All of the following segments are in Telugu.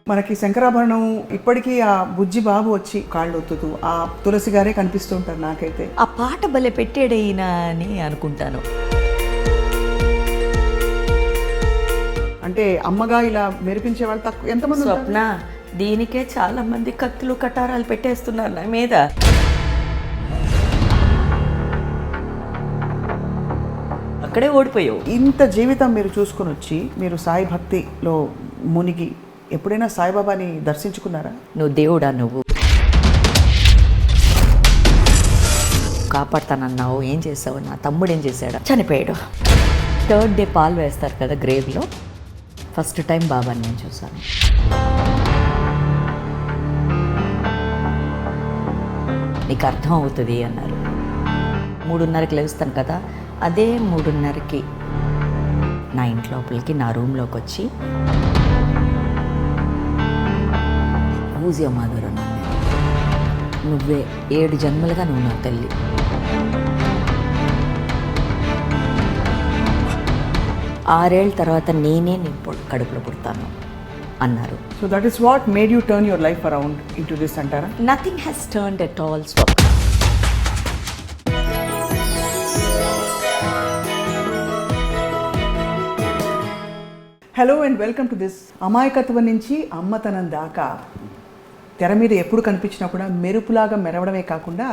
మనకి శంకరాభరణం ఇప్పటికీ ఆ బుజ్జి బాబు వచ్చి కాళ్ళు ఒత్తుతూ ఆ తులసి గారే కనిపిస్తూ ఉంటారు నాకైతే. ఆ పాట భలే పెట్టాడైనా అని అనుకుంటాను. అంటే అమ్మగా ఇలా మెరిపించే వాళ్ళు తక్కువ ఎంతమంది ఉంటారు? స్వప్న, దీనికే చాలా మంది కత్తులు కటారాలు పెట్టేస్తున్నారు నా మీద. అక్కడే ఓడిపోయావు. ఇంత జీవితం మీరు చూసుకుని వచ్చి మీరు సాయి భక్తిలో మునిగి ఎప్పుడైనా సాయిబాబాని దర్శించుకున్నారా? నువ్వు దేవుడా, నువ్వు కాపాడుతానన్నావు, ఏం చేసావు? నా తమ్ముడు ఏం చేశాడు? చనిపోయాడు. 3rd డే పాలు వేస్తారు కదా గ్రేవ్లో. ఫస్ట్ టైం బాబాని నేను చూసాను. నీకు అర్థం అవుతుంది అన్నారు. 3:30కి లేస్తాను కదా, అదే 3:30కి నా ఇంటి లోపలికి నా రూమ్లోకి వచ్చి పూజ మాధురం, నువ్వే 7 జన్మలుగా నువ్వు నా తల్లి. ఆరేళ్ళ తర్వాత నేనే నీ కడుపులో పుడతాను అన్నారు. So that is what made you turn your life around into this అంటారా? Nothing has turned at all Swapna. Hello and welcome to this. అమాయకత్వం నుంచి అమ్మతనం దాకా తెర మీద ఎప్పుడు కనిపించినా కూడా మెరుపులాగా మెరవడమే కాకుండా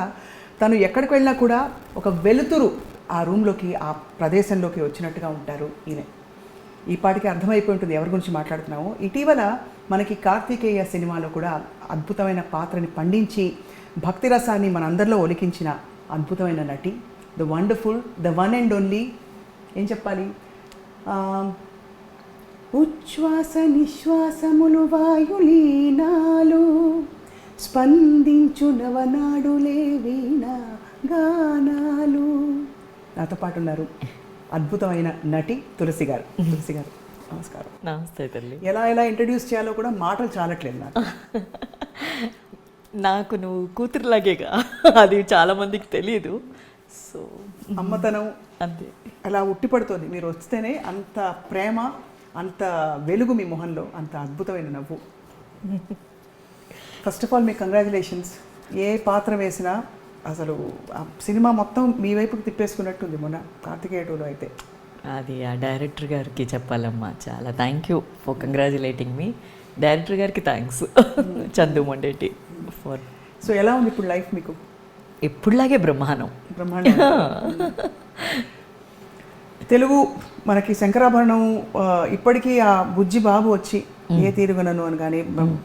తను ఎక్కడికి వెళ్ళినా కూడా ఒక వెలుతురు ఆ రూమ్లోకి, ఆ ప్రదేశంలోకి వచ్చినట్టుగా ఉంటారు ఈయన. ఈ పాటికి అర్థమైపోయి ఉంటుంది ఎవరి గురించి మాట్లాడుతున్నామో. ఇటీవల మనకి కార్తికేయ సినిమాలో కూడా అద్భుతమైన పాత్రని పండించి భక్తి రసాన్ని మనందరిలో ఒలికించిన అద్భుతమైన నటి, the wonderful, the one and only, ఏం చెప్పాలి, ఉచ్ఛ్వాస నిశ్వాసములు వాయులీనాలు స్పందించు నవనాడులే వీణ గానాలు. నాతో పాటు ఉన్నారు అద్భుతమైన నటి తులసి గారు. తులసి గారు నమస్కారం. నమస్తే తల్లి. ఎలా ఇంట్రడ్యూస్ చేయాలో కూడా మాటలు చాలట్లేదు నాకు. నాకు నువ్వు కూతురులాగేగా, అది చాలా మందికి తెలియదు. సో అమ్మతనం అంతే అలా ఉట్టిపడుతుంది. మీరు వస్తేనే అంత ప్రేమ, అంత వెలుగు మీ మొహంలో, అంత అద్భుతమైన నవ్వు. ఫస్ట్ ఆఫ్ ఆల్ మీకు కంగ్రాచులేషన్స్. ఏ పాత్ర వేసినా అసలు ఆ సినిమా మొత్తం మీ వైపుకి తిప్పేసుకున్నట్టుంది మొన్న కార్తికేయ 2లో అయితే. అది ఆ డైరెక్టర్ గారికి చెప్పాలమ్మా, చాలా thank you for congratulating me. Director గారికి thanks, Chandu Mondeti for. So ఎలా ఉంది ఇప్పుడు లైఫ్ మీకు? ఇప్పుడులాగే బ్రహ్మాండం. తెలుగు మనకి శంకరాభరణం ఇప్పటికీ ఆ బుజ్జి బాబు వచ్చి ఏ తీరుగనను అని కానీ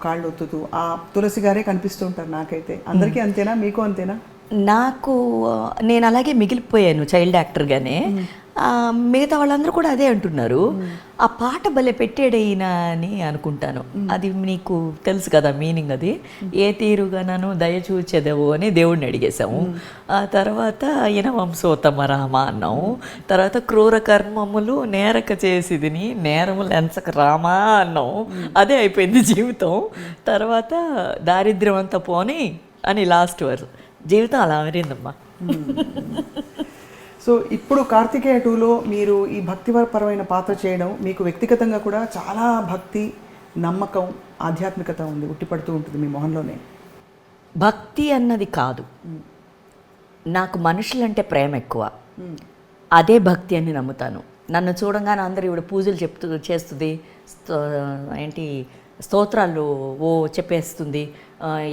కాళ్ళు ఒత్తుతూ ఆ తులసి గారే కనిపిస్తూ ఉంటారు నాకైతే. అందరికీ అంతేనా? మీకు అంతేనా? నాకు నేను అలాగే మిగిలిపోయాను చైల్డ్ యాక్టర్గానే. మిగతా వాళ్ళందరూ కూడా అదే అంటున్నారు. ఆ పాట భలే పెట్టాడైనా అని అనుకుంటాను. అది నీకు తెలుసు కదా మీనింగ్. అది ఏ తీరుగానను దయచూచెదవు అని దేవుడిని అడిగేశాము. ఆ తర్వాత ఈయన వంశోత్తమ రామ అన్నాము. తర్వాత క్రూర కర్మములు నేరక చేసిదిని నేరములు ఎంచక రామా అన్నాము. అదే అయిపోయింది జీవితం. తర్వాత దారిద్ర్యం అంతా పోని అని లాస్ట్ వర్ జీవితం అలా మారిందమ్మా. సో ఇప్పుడు కార్తికేయ 2లో మీరు ఈ భక్తిపరమైన పాత్ర చేయడం, మీకు వ్యక్తిగతంగా కూడా చాలా భక్తి, నమ్మకం, ఆధ్యాత్మికత ఉంది, ఉట్టిపడుతూ ఉంటుంది మీ మొహంలోనే. భక్తి అన్నది కాదు, నాకు మనుషులంటే ప్రేమ ఎక్కువ. అదే భక్తి అని నమ్ముతాను. నన్ను చూడంగానే అందరూ ఇప్పుడు పూజలు చేస్తుంది, ఏంటి స్తోత్రాలు చెప్పేస్తుంది,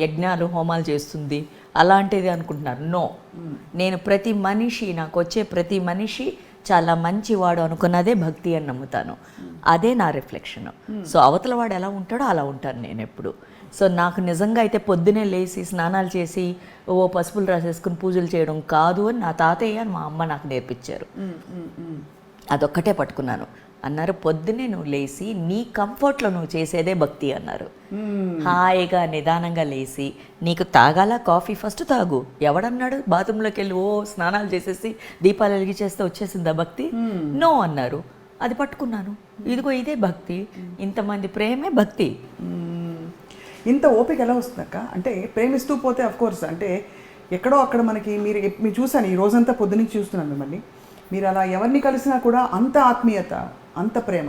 యజ్ఞాలు హోమాలు చేస్తుంది, అలాంటిది అనుకుంటున్నారు. నో, నేను ప్రతి మనిషి, నాకు వచ్చే ప్రతి మనిషి చాలా మంచివాడు అనుకున్నదే భక్తి అని నమ్ముతాను. అదే నా రిఫ్లెక్షన్. సో అవతల వాడు ఎలా ఉంటాడో అలా ఉంటాను నేను ఎప్పుడు. సో నాకు నిజంగా అయితే పొద్దునే లేచి స్నానాలు చేసి పసుపులు రాసేసుకుని పూజలు చేయడం కాదు అని నా తాతయ్య అని మా అమ్మ నాకు నేర్పించారు. అదొక్కటే పట్టుకున్నాను. అన్నారు, పొద్దున్నే నువ్వు లేచి నీ కంఫర్ట్లో నువ్వు చేసేదే భక్తి అన్నారు. హాయిగా నిదానంగా లేచి నీకు తాగాల కాఫీ ఫస్ట్ తాగు. ఎవడన్నాడు బాత్రూంలోకి వెళ్ళి స్నానాలు చేసేసి దీపాలు వెలిగించేస్తే వచ్చేసిందా భక్తి? నో అన్నారు. అది పట్టుకున్నాను. ఇదిగో ఇదే భక్తి, ఇంతమంది ప్రేమే భక్తి. ఇంత ఓపిక ఎలా వస్తుందక్క? అంటే ప్రేమిస్తూ పోతే అఫ్కోర్స్ అంటే ఎక్కడో అక్కడ మనకి మీరు చూసాను, ఈ రోజంతా పొద్దునుంచి చూస్తున్నాను మిమ్మల్ని. మీరు అలా ఎవరిని కలిసినా కూడా అంత ఆత్మీయత, అంత ప్రేమ.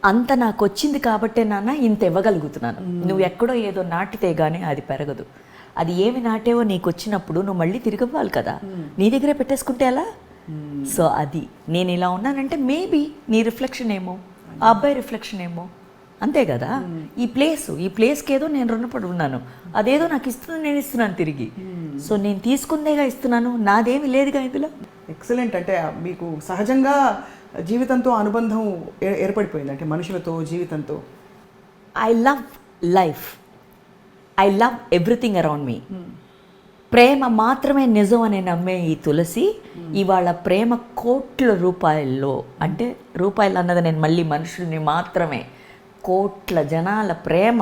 అంత నాకు వచ్చింది కాబట్టే నాన్న ఇంత ఇవ్వగలుగుతున్నాను. నువ్వు ఎక్కడో ఏదో నాటితే కానీ అది పెరగదు. అది ఏమి నాటేవో నీకు వచ్చినప్పుడు నువ్వు మళ్ళీ తిరిగి ఇవ్వాలి కదా, నీ దగ్గరే పెట్టేసుకుంటే ఎలా? సో అది నేను ఇలా ఉన్నానంటే మేబీ నీ రిఫ్లెక్షన్ ఏమో, ఆ అబ్బాయి రిఫ్లెక్షన్ ఏమో, అంతే కదా. ఈ ప్లేస్కి ఏదో నేను రుణపడి ఉన్నాను, అదేదో నాకు ఇస్తుంది, నేను ఇస్తున్నాను తిరిగి. సో నేను తీసుకుందేగా ఇస్తున్నాను, నాదేమి లేదుగా ఇందులో. ఎక్సలెంట్. అంటే మీకు సహజంగా జీవితంతో అనుబంధం ఏర్పడిపోయింది, అంటే మనుషులతో, జీవితంతో. I love life, I love everything around me. ప్రేమ మాత్రమే నిజం అని నమ్మే ఈ తులసి ఇవాళ ప్రేమ కోట్ల రూపాయల్లో, అంటే రూపాయలు అన్నది నేను మళ్ళీ మనుషుల్ని మాత్రమే, కోట్ల జనాల ప్రేమ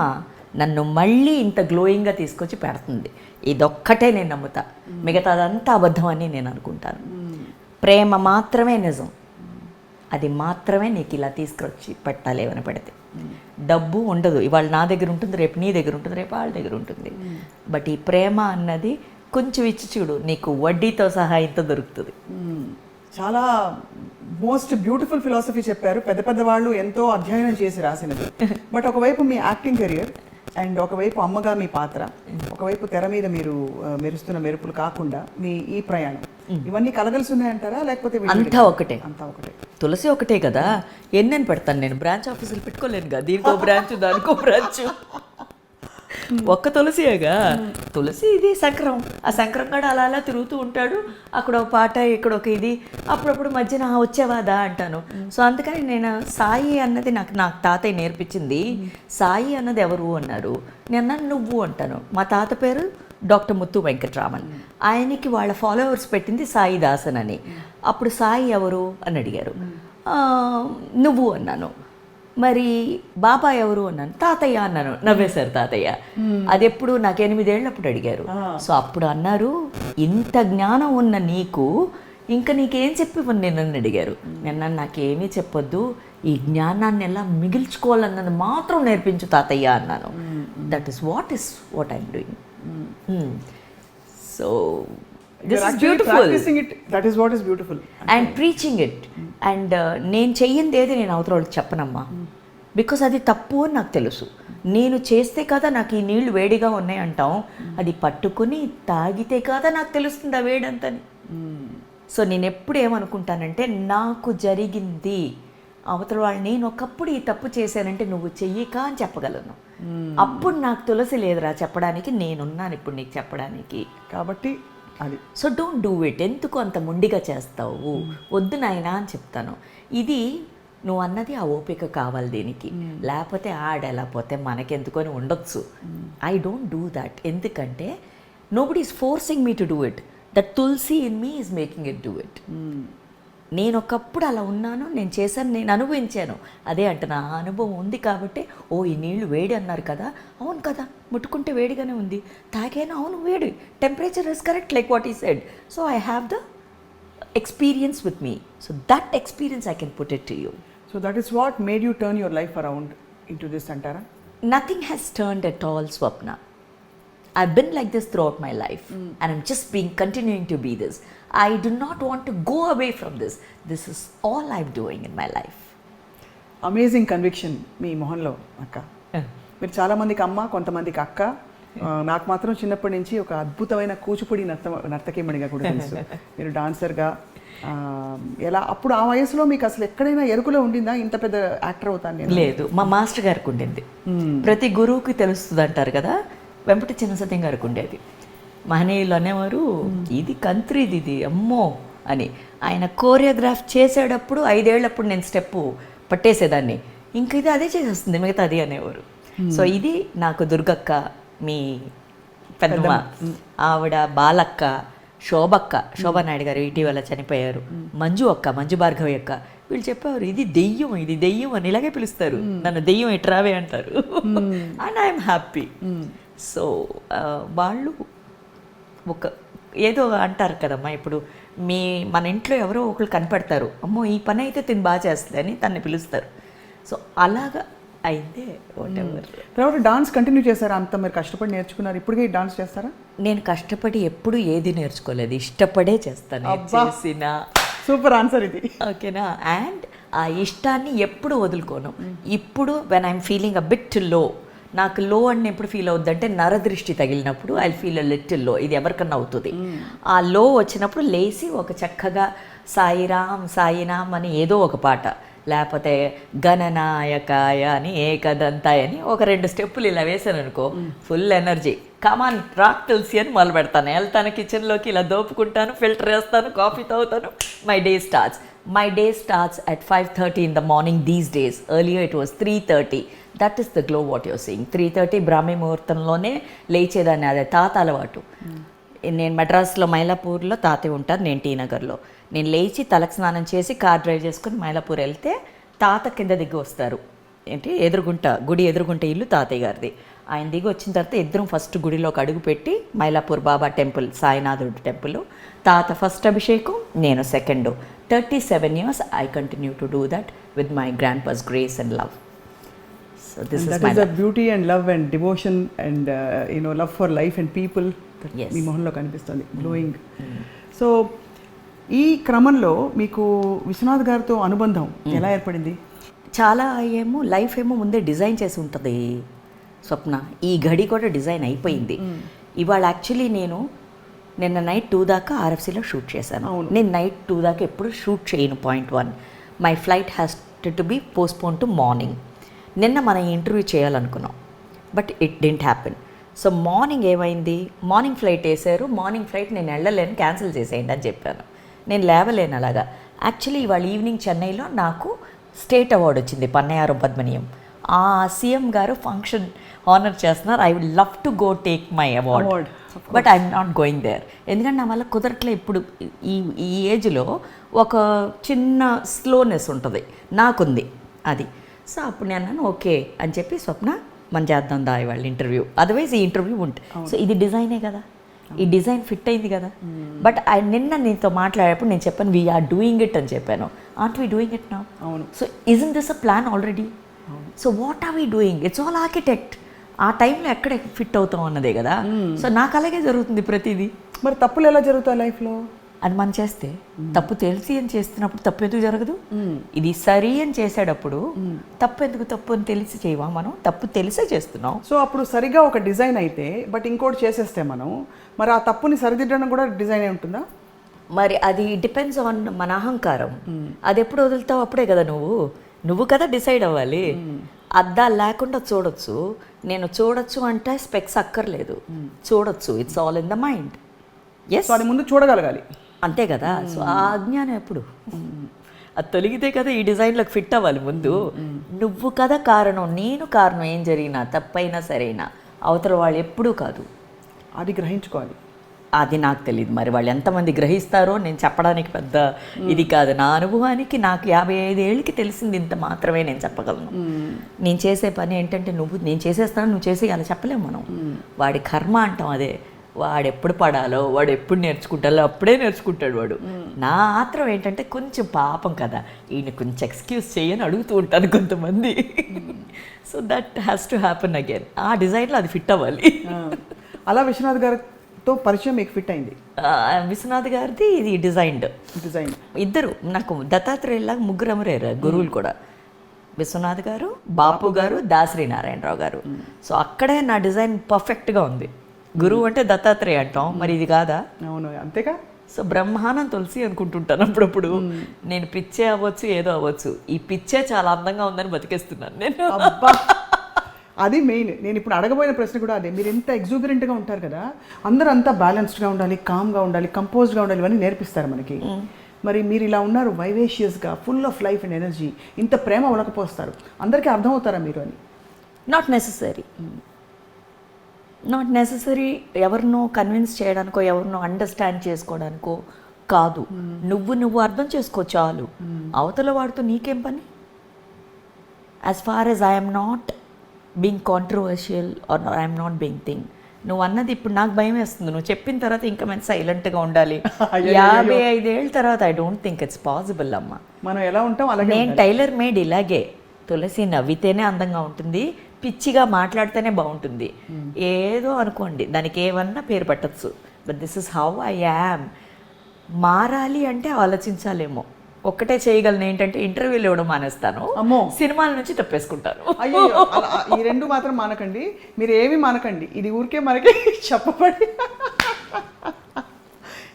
నన్ను మళ్ళీ ఇంత గ్లోయింగ్గా తీసుకొచ్చి పెడుతుంది. ఇదొక్కటే నేను నమ్ముతా, మిగతాదంతా అబద్ధం అని నేను అనుకుంటాను. ప్రేమ మాత్రమే నిజం, అది మాత్రమే నీకు ఇలా తీసుకొచ్చి పెట్టాలి ఏమైనా పెడితే. డబ్బు ఉండదు, ఇవాళ నా దగ్గర ఉంటుంది, రేపు నీ దగ్గర ఉంటుంది, రేపు వాళ్ళ దగ్గర ఉంటుంది. బట్ ఈ ప్రేమ అన్నది కొంచెం ఇచ్చి చూడు, నీకు వడ్డీతో సహా ఇంత దొరుకుతుంది. చాలా మోస్ట్ బ్యూటిఫుల్ ఫిలాసఫీ చెప్పారు. పెద్ద పెద్ద వాళ్ళు ఎంతో అధ్యయనం చేసి రాసినది. బట్ ఒకవైపు మీ యాక్టింగ్ కెరియర్ అండ్ ఒకవైపు అమ్మగా మీ పాత్ర, ఒకవైపు తెర మీద మీరు మెరుస్తున్న మెరుపులు కాకుండా మీ ఈ ప్రయాణం, ఇవన్నీ కలగలిసి ఉన్నాయంటారా, లేకపోతే అంతా ఒకటే? అంతా ఒకటే. తులసి ఒకటే కదా, ఎన్నెన్ని పెడతాను నేను, బ్రాంచ్ ఆఫీసులు పెట్టుకోలేను కదా, దీనికో బ్రాంచ్ దానికో బ్రాంచ్, ఒక్క తులసియేగా. తులసి ఇది శంకరం, ఆ శంకరం కూడా అలా అలా తిరుగుతూ ఉంటాడు, అక్కడ ఒక పాట, ఇక్కడ ఒక ఇది, అప్పుడప్పుడు మధ్యన వచ్చేవాదా అంటాను. సో అందుకని నేను సాయి అన్నది నాకు తాతయ్య నేర్పించింది. సాయి అన్నది ఎవరు అన్నారు, నేను నువ్వు అంటాను. మా తాత పేరు డాక్టర్ ముత్తు వెంకటరామన్, ఆయనకి వాళ్ళ ఫాలోవర్స్ పెట్టింది సాయి దాసన్ అని. అప్పుడు సాయి ఎవరు అని అడిగారు, నువ్వు అన్నాను. మరి బాబా ఎవరు అన్నాను, తాతయ్య అన్నాను. నవ్వేశారు తాతయ్య. అది ఎప్పుడు నాకు 8 ఏళ్ళప్పుడు అడిగారు. సో అప్పుడు అన్నారు, ఇంత జ్ఞానం ఉన్న నీకు ఇంకా నీకేం చెప్పి నేను అడిగారు. నేను నాకేమీ చెప్పొద్దు, ఈ జ్ఞానాన్ని ఎలా మిగిల్చుకోవాలన్నది మాత్రం నేర్పించు తాతయ్య అన్నాను. That is what I'm doing. So this is beautiful, that is what is beautiful and preaching it. And నేను చెయ్యింది ఏది నేను అవతల వాళ్ళకి చెప్పనమ్మా, బికాస్ అది తప్పు అని నాకు తెలుసు. నేను చేస్తే కదా నాకు ఈ నీళ్లు వేడిగా ఉన్నాయి అంటాం, అది పట్టుకుని తాగితే కదా నాకు తెలుస్తుంది ఆ వేడంతని. సో నేను ఎప్పుడు ఏమనుకుంటానంటే, నాకు జరిగింది అవతల వాళ్ళు, నేను ఒకప్పుడు ఈ తప్పు చేశానంటే నువ్వు చెయ్యక అని చెప్పగలను. అప్పుడు నాకు తులసి లేదురా చెప్పడానికి, నేనున్నాను ఇప్పుడు నీకు చెప్పడానికి. కాబట్టి అది. సో డోంట్ డూ ఇట్, ఎందుకు అంత మొండిగా చేస్తావు, వద్దు నాయనా అని చెప్తాను. ఇది నువ్వు అన్నది ఆ ఓపిక కావాలి దీనికి, లేకపోతే ఆడెలా పోతే మనకెందుకొని ఉండొచ్చు. ఐ డోంట్ డూ దట్, ఎందుకంటే nobody is forcing me to do it, that Tulsi in me is making it do it. నేను ఒకప్పుడు అలా ఉన్నాను, నేను చేశాను, నేను అనుభవించాను. అదే అంటే నా అనుభవం ఉంది కాబట్టి, ఓ ఈ నీళ్లు వేడి అన్నారు కదా, అవును కదా, ముట్టుకుంటే వేడిగానే ఉంది, తాగాను, అవును వేడి, temperature is correct like what he said. So I have the experience with me, so that experience I can put it to you. So that is what made you turn your life around into this antara? Nothing has turned at all, Swapna. I've been like this throughout my life, and I'm just continuing to be this. I do not want to go away from this. This is all I'm doing in my life. Amazing conviction మీ మొహంలో అక్క. మీరు చాలా మందికి అమ్మ, కొంతమందికి అక్క. నాకు మాత్రం చిన్నప్పటి నుంచి ఒక అద్భుతమైన కూచిపూడి నర్తకీమణిగా కూడా తెలుసు. మీరు డాన్సర్గా ఎలా, అప్పుడు ఆ వయసులో మీకు అసలు ఎక్కడైనా ఎరుకులో ఉండిందా ఇంత పెద్ద యాక్టర్ అవుతాను? లేదు, మా మాస్టర్ గారికి ఉండింది. ప్రతి గురువుకి తెలుస్తుంది అంటారు కదా, వెంపటి చిన్నసత్యం గారికి ఉండేది. మహనీయులు అనేవారు, ఇది కంత్రిది, ఇది అమ్మో అని. ఆయన కోరియోగ్రాఫ్ చేసేటప్పుడు 5 ఏళ్ళప్పుడు నేను స్టెప్పు పట్టేసేదాన్ని, ఇంక ఇది అదే చేసేస్తుంది మిగతా అది అనేవారు. సో ఇది నాకు దుర్గక్క, మీ పెద్దమ్మ, ఆవిడ బాలక్క, శోభానాయుడు గారు ఇటీవల చనిపోయారు, మంజు అక్క, మంజు భార్గవి అక్క, వీళ్ళు చెప్పేవారు ఇది దెయ్యం, ఇది దెయ్యం అని ఇలాగే పిలుస్తారు నన్ను, దెయ్యం ఎట్రావే అంటారు. And I'm happy. సో వాళ్ళు ఒక ఏదో అంటారు కదమ్మా, ఇప్పుడు మన ఇంట్లో ఎవరో ఒకరు కనిపెడతారు, అమ్మో ఈ పని అయితే తిని బాగా చేస్తుంది అని తనని పిలుస్తారు. సో అలాగా అయితే తర్వాత డాన్స్ కంటిన్యూ చేస్తారా? అంత మీరు కష్టపడి నేర్చుకున్నారు, ఇప్పటికే డాన్స్ చేస్తారా? నేను కష్టపడి ఎప్పుడు ఏది నేర్చుకోలేదు, ఇష్టపడే చేస్తాను. సూపర్ ఆన్సర్ ఇది. ఓకేనా? అండ్ ఆ ఇష్టాన్ని ఎప్పుడు వదులుకోను. ఇప్పుడు when I'm feeling a bit లో, నాకు లో అని ఎప్పుడు ఫీల్ అవుద్దంటే నరదృష్టి తగిలినప్పుడు ఐ ఫీల్ అ లిటిల్ లో. ఇది ఎవరికన్నా అవుతుంది. ఆ లో వచ్చినప్పుడు లేచి ఒక చక్కగా సాయిరామ్ సాయినామ్ అని ఏదో ఒక పాట, లేకపోతే గణనాయకాయ అని ఏకదంతాయ అని ఒక 2 స్టెప్పులు ఇలా వేసాను అనుకో, ఫుల్ ఎనర్జీ. కమాన్ రాక్ తులసి అని మొదలు పెడతాను. వెళ్తాను కిచెన్లోకి, ఇలా దోపుకుంటాను, ఫిల్టర్ వేస్తాను, కాఫీ తాగుతాను. My day starts at 5:30 in the morning these days. Earlier it was 3:30. That is the glow what you're seeing. 3:30 బ్రాహ్మీ ముహూర్తంలోనే లేచేదాన్ని. అదే తాత అలవాటు. నేను మెడ్రాస్లో మైలాపూర్లో తాతయ్య ఉంటారు, నేను టీ నగర్లో. నేను లేచి తలకు స్నానం చేసి కార్ డ్రైవ్ చేసుకుని మైలాపూర్ వెళ్తే తాత కింద దిగి వస్తారు. ఏంటి గుడి ఎదురుగుంట ఇల్లు తాతయ్య గారిది. ఆయన దిగి వచ్చిన తర్వాత ఇద్దరం ఫస్ట్ గుడిలోకి అడుగు పెట్టి, మైలాపూర్ బాబా టెంపుల్, సాయినాథుడు టెంపుల్, తాత ఫస్ట్ అభిషేకం, నేను second. 37 years I continue to do that with my grandpa's grace and love. So this and is that my is a beauty and love and devotion and love for life and people that Yes. మీ మొహంలో కనిపిస్తుంది, గ్లోయింగ్. సో ఈ క్రమంలో మీకు విశ్వనాథ్ గారితో అనుబంధం ఎలా ఏర్పడింది? చాలా లైఫ్ ముందే డిజైన్ చేసి ఉంటుంది స్వప్న. ఈ గడి కూడా డిజైన్ అయిపోయింది. ఇవాళ యాక్చువల్లీ నేను నిన్న నైట్ 2 దాకా ఆర్ఎఫ్సీలో షూట్ చేశాను. నేను నైట్ 2 దాకా ఎప్పుడు షూట్ చేయను. .1 my flight has to be postponed to morning. నిన్న మనం ఇంటర్వ్యూ చేయాలనుకున్నాం, but it didn't happen. So morning ఏమైంది, మార్నింగ్ ఫ్లైట్ వేసారు. మార్నింగ్ ఫ్లైట్ నేను వెళ్ళలేను, క్యాన్సిల్ చేసేయండి అని చెప్పాను. నేను లేవలేను అలాగా. యాక్చువల్లీ ఇవాళ ఈవినింగ్ చెన్నైలో నాకు స్టేట్ అవార్డు వచ్చింది, పన్నయారం పద్మనీయం. ఆ సీఎం గారు ఫంక్షన్ ఆనర్ చేస్తున్నారు. I would love to go take my award, but I'm not going there. ఎందుకంటే నా వల్ల కుదరట్లే. ఇప్పుడు ఈ ఏజ్లో ఒక చిన్న స్లోనెస్ ఉంటుంది, నాకుంది అది. సో అప్పుడు నేను అన్నాను ఓకే అని చెప్పి, స్వప్న మనం చేద్దాం దా ఇవాళ ఇంటర్వ్యూ, అదర్వైజ్ ఈ ఇంటర్వ్యూ ఉంటుంది. సో ఇది డిజైనే కదా, ఈ డిజైన్ ఫిట్ అయింది కదా. బట్ నిన్న నీతో మాట్లాడేటప్పుడు నేను చెప్పాను వీఆర్ డూయింగ్ ఇట్ అని చెప్పాను. Aren't we doing it now? So isn't this a plan already? So what are we doing? It's all architect. ఆ టైంలో ఎక్కడ ఫిట్ అవుతాం అన్నదే కదా. సో నాకు అలాగే జరుగుతుంది ప్రతిదీ. మరి తప్పులు ఎలా జరుగుతాయి లైఫ్లో? అది మనం చేస్తే తప్పు తెలిసి అని చేస్తున్నప్పుడు తప్పు ఎందుకు జరగదు? ఇది సరి అని చేసేటప్పుడు తప్పు అని తెలిసి చేయవా? మనం తప్పు తెలిసే చేస్తున్నాం. సో అప్పుడు సరిగా ఒక డిజైన్ అయితే, బట్ ఇంకోటి చేసేస్తే మనం, మరి ఆ తప్పుని సరిదిద్దడం కూడా డిజైన్ అయి ఉంటుందా? మరి అది డిపెండ్స్ ఆన్ మన అహంకారం. అది ఎప్పుడు వదులుతావు అప్పుడే కదా నువ్వు కదా డిసైడ్ అవ్వాలి. అద్దాలు లేకుండా చూడొచ్చు. నేను చూడొచ్చు అంటే స్పెక్స్ అక్కర్లేదు, చూడొచ్చు. It's all in the mind. Yes, అది ముందు చూడగలగాలి, అంతే కదా. సో ఆ అజ్ఞానం ఎప్పుడు అది తొలగితే కదా ఈ డిజైన్లోకి ఫిట్ అవ్వాలి. ముందు నువ్వు కదా కారణం, నేను కారణం. ఏం జరిగినా తప్పైనా సరైనా అవతల వాళ్ళు ఎప్పుడూ కాదు. అది గ్రహించుకోవాలి. అది నాకు తెలియదు, మరి వాళ్ళు ఎంతమంది గ్రహిస్తారో నేను చెప్పడానికి పెద్ద ఇది కాదు. నా అనుభవానికి నాకు 55 ఏళ్ళకి తెలిసింది ఇంత మాత్రమే నేను చెప్పగలను. నేను చేసే పని ఏంటంటే నేను చేసేస్తాను, నువ్వు చేసి అలా చెప్పలేము మనం. వాడి కర్మ అంటాం అదే. వాడు ఎప్పుడు పడాలో, వాడు ఎప్పుడు నేర్చుకుంటాలో అప్పుడే నేర్చుకుంటాడు వాడు. నా ఆత్రం ఏంటంటే కొంచెం పాపం కదా, ఈయన కొంచెం ఎక్స్క్యూజ్ చేయని అడుగుతూ ఉంటాను కొంతమంది. So that has to happen again. ఆ డిజైన్లో అది ఫిట్ అవ్వాలి. అలా విశ్వనాథ్ గారితో పరిచయం మీకు ఫిట్ అయింది? విశ్వనాథ్ గారిది ఇది డిజైన్. ఇద్దరు నాకు దత్తాత్రేయులాగా ముగ్గురు అమరేరు గురువులు కూడా. విశ్వనాథ్ గారు, బాపు గారు, దాసరి నారాయణరావు గారు. సో అక్కడే నా డిజైన్ పర్ఫెక్ట్గా ఉంది. గురువు అంటే దత్తాత్రేయ అంటాం, మరి ఇది కాదా? అవును, అంతేగా. సో బ్రహ్మానం తులసి అనుకుంటుంటాను అప్పుడప్పుడు. నేను పిచ్చే అవ్వచ్చు, ఏదో అవ్వచ్చు, ఈ పిచ్చే చాలా అందంగా ఉందని బతికేస్తున్నాను నేను. అది మెయిన్. నేను ఇప్పుడు అడగబోయిన ప్రశ్న కూడా అదే. మీరు ఎంత ఎగ్జూబరెంట్గా ఉంటారు కదా, అందరూ అంతా బ్యాలెన్స్డ్గా ఉండాలి, కామ్గా ఉండాలి, కంపోజ్డ్గా ఉండాలి, ఇవన్నీ నేర్పిస్తారు మనకి. మరి మీరు ఇలా ఉన్నారు, వైవేషియస్గా, full of life and energy, ఇంత ప్రేమ ఉలకపోస్తారు. అందరికీ అర్థమవుతారా మీరు అని? Not necessary. ఎవరినో కన్విన్స్ చేయడానికో, ఎవరినో అండర్స్టాండ్ చేసుకోవడానికో కాదు. నువ్వు అర్థం చేసుకో చాలు. అవతల వాడితో నీకేం పని? As far as I'm not being controversial or I'm not being thing. నువ్వు అన్నది ఇప్పుడు నాకు భయం వేస్తుంది. నువ్వు చెప్పిన తర్వాత ఇంకా మేము సైలెంట్గా ఉండాలి. 55 ఏళ్ళ తర్వాత I don't think it's possible అమ్మ. మనం ఎలా ఉంటాం అలాగే. నేను టైలర్ మేడ్ ఇలాగే. తులసి నవ్వితేనే అందంగా ఉంటుంది, పిచ్చిగా మాట్లాడితేనే బాగుంటుంది. ఏదో అనుకోండి, దానికి ఏమన్నా పేరు పెట్టచ్చు, but this is how I am. మారాలి అంటే ఆలోచించాలేమో, ఒక్కటే చేయగలను ఏంటంటే ఇంటర్వ్యూలు ఇవ్వడం మానేస్తాను, అమ్మో. సినిమాల నుంచి తప్పేసుకుంటాను. అయ్యో ఈ రెండు మాత్రం మానకండి, మీరు ఏమి మానకండి, ఇది ఊరికే మనకి చెప్పబడి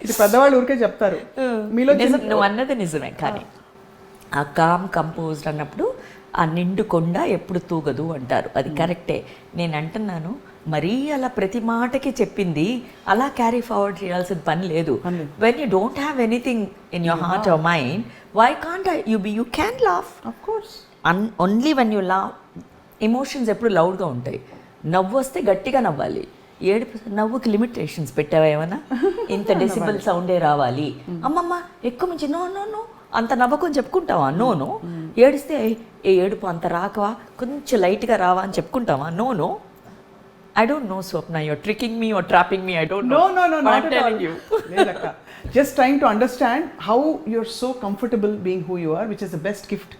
ఇది పెద్దవాళ్ళు ఊరికే చెప్తారు. మీలో నువ్వు అన్నది నిజమే, కానీ ఆ కామ్ కంపోజ్డ్ అన్నప్పుడు ఆ నిండు కొండ ఎప్పుడు తూగదు అంటారు, అది కరెక్టే. నేను అంటున్నాను మరీ అలా ప్రతి మాటకి చెప్పింది అలా క్యారీ ఫార్వర్డ్ చేయాల్సిన పని లేదు. When you don't have anything in your heart or mind, why can't you can laugh. Of course only when you laugh. Emotions ఎప్పుడు లౌడ్గా ఉంటాయి, నవ్వు వస్తే గట్టిగా నవ్వాలి. నవ్వుకి లిమిటేషన్స్ పెట్టావా ఏమన్నా? ఇంత డెసిబుల్ సౌండే రావాలి, అమ్మమ్మ ఎక్కువ మించి నో నో నో అంత నవ్వకొని చెప్పుకుంటావా? నో. ఏడిస్తే ఏ ఏడుపు అంత రాకవా, కొంచెం లైట్గా రావా అని చెప్పుకుంటావా? No. I don't know, Swapna. You're tricking me or trapping me. I don't know. No, But not I'm at telling all. you. Ledakka. Just trying to understand how you're so comfortable being who you are, which is the best gift.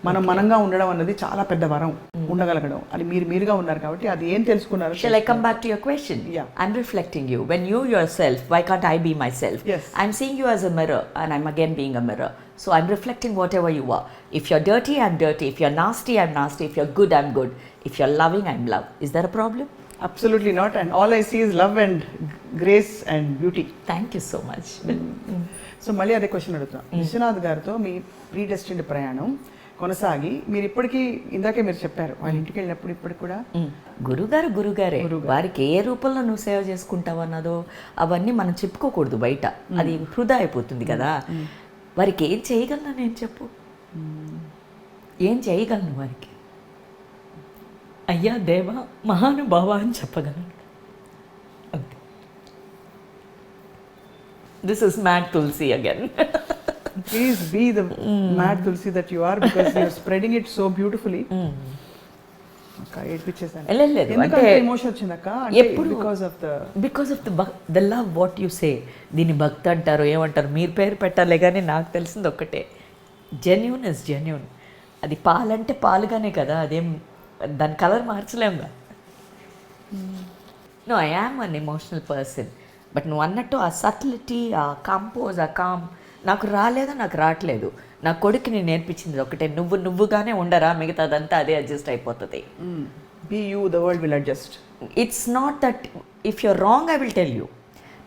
మనం మనంగా ఉండడం అన్నది చాలా పెద్ద వరం, ఉండగలగడం. అది మీరుగా ఉన్నారు కాబట్టి అది ఏం తెలుసుకున్నారు. Shall I come back to your question? Yeah. I'm reflecting you. When you yourself, why can't I be myself? Yes. I'm seeing you as a mirror and I'm again being a mirror. So I'm reflecting whatever you are. If you're dirty, I'm dirty. If you're nasty, I'm nasty. If you're good, I'm good. If you're loving, I'm love. Is there a problem? Absolutely not. And all I see is love and grace and beauty. Thank you so much. So మళ్ళీ అదే క్వశ్చన్ అడుగుతున్నా. విశ్వనాథ్ గారితో మీ ప్రీడెస్టిన్డ్ ప్రయాణం కొనసాగి మీరు ఇప్పటికీ, ఇందాకే మీరు చెప్పారు వాళ్ళ ఇంటికి వెళ్ళినప్పుడు ఇప్పటికి కూడా గురుగారే వారికి ఏ రూపంలో నువ్వు సేవ చేసుకుంటావు అన్నదో అవన్నీ మనం చెప్పుకోకూడదు బయట, అది వృధా అయిపోతుంది కదా. వారికి ఏం చేయగలను నేను చెప్పు, ఏం చేయగలను వారికి? అయ్యా దేవా మహానుభావ అని చెప్పగలను అంతే. This is mad Tulsi again. Please be the mad Tulsi that you are, because you are spreading it so beautifully. అక్క ఏడ్పించేసాను. లేదు అంటే ఎమోషన్ వచ్చింది అక్క, ఎప్పుడు because of the love what you say. దీన్ని భక్తి అంటారు, ఏమంటారు, మీరు పేరు పెట్టాలే కానీ నాకు తెలిసింది ఒక్కటే, జెన్యూన్ ఇస్ జెన్యూన్. అది పాలంటే పాలుగానే కదా, అదేం దాని కలర్ మార్చలేము. No, I am unemotional person. But నువ్వు అన్నట్టు ఆ సటిలిటీ, ఆ కంపోజ్, ఆ కామ్ నాకు రాలేదా, నాకు రావట్లేదు. నా కొడుకు నేను నేర్పించింది ఒకటే, నువ్వుగానే ఉండరా, మిగతాదంతా అదే అడ్జస్ట్ అయిపోతుంది. Be you, the world will adjust. It's not that if you're wrong I will tell you.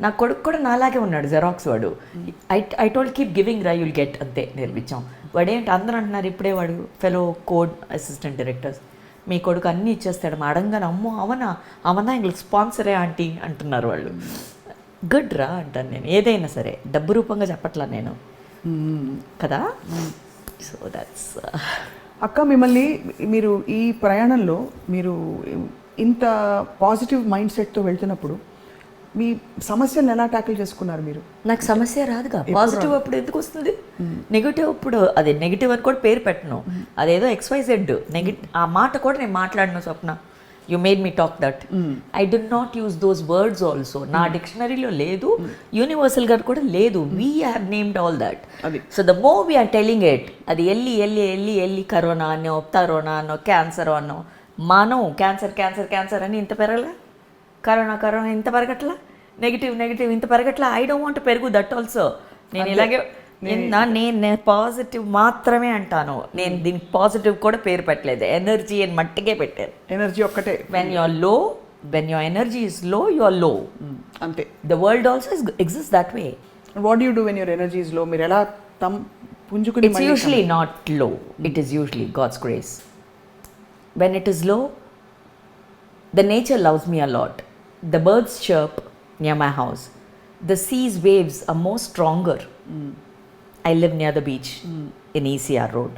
నా కొడుకు కూడా నాలాగే ఉన్నాడు, జెరాక్స్ వాడు. ఐ టోల్డ్ కీప్ గివింగ్ రా, యుల్ గెట్, అంతే నేర్పించాం. వాడేంటి అందరూ అంటున్నారు ఇప్పుడే, వాడు ఫెలో కోడ్ అసిస్టెంట్ డైరెక్టర్స్, మీ కొడుకు అన్నీ ఇచ్చేస్తాడు. మా అడంగానే అమ్మో అవనా ఇంగ్లీష్ స్పాన్సరే ఆంటీ అంటున్నారు వాళ్ళు. గుడ్ రా అంటాను నేను, ఏదైనా సరే డబ్బు రూపంగా చెప్పట్లా నేను కదా. సో దట్స్ అక్క. మిమ్మల్ని మీరు ఈ ప్రయాణంలో మీరు ఇంత పాజిటివ్ మైండ్ సెట్తో వెళ్తున్నప్పుడు మీ సమస్యలను ఎలా ట్యాకిల్ చేసుకున్నారు మీరు? నాకు సమస్య రాదుగా, పాజిటివ్ అప్పుడు ఎందుకు వస్తుంది? నెగిటివ్ అప్పుడు, అది నెగిటివ్ అని కూడా పేరు పెట్టను, అదేదో XYZ నెగిటివ్. ఆ మాట కూడా నేను మాట్లాడను Swapna. You made me talk that. I did not use those words also. నా డిక్షనరీలో లేదు, యూనివర్సల్ గా కూడా లేదు. We have named all that. So the more we are telling it, అది వెళ్ళి కరోనా అనో, తరోనా అనో, క్యాన్సర్ అనో, మనం క్యాన్సర్ అని ఇంత పెరగలే, కరోనా ఇంత పెరగట్లా, నెగిటివ్ ఇంత పెరగట్లా. ఐ డోంట్ వాంట్ పెరుగు దట్ ఆల్సో. నేను ఇలాగే నేను పాజిటివ్ మాత్రమే అంటాను. నేను దీనికి పాజిటివ్ కూడా పేరు పెట్టలేదు, ఎనర్జీ అని మట్టికే పెట్టాను. ఎనర్జీ ఒక్కటే. When you're low, when your energy is low, you are low. అంతే. The world also exist that way. What you do when your energy is low? మీరు ఎలా పుంజుకుని? It's usually not low, it is usually God's grace. When it is low, the nature loves me a lot. The birds chirp near my house. The sea's waves are more stronger. I live near the beach in ECR Road.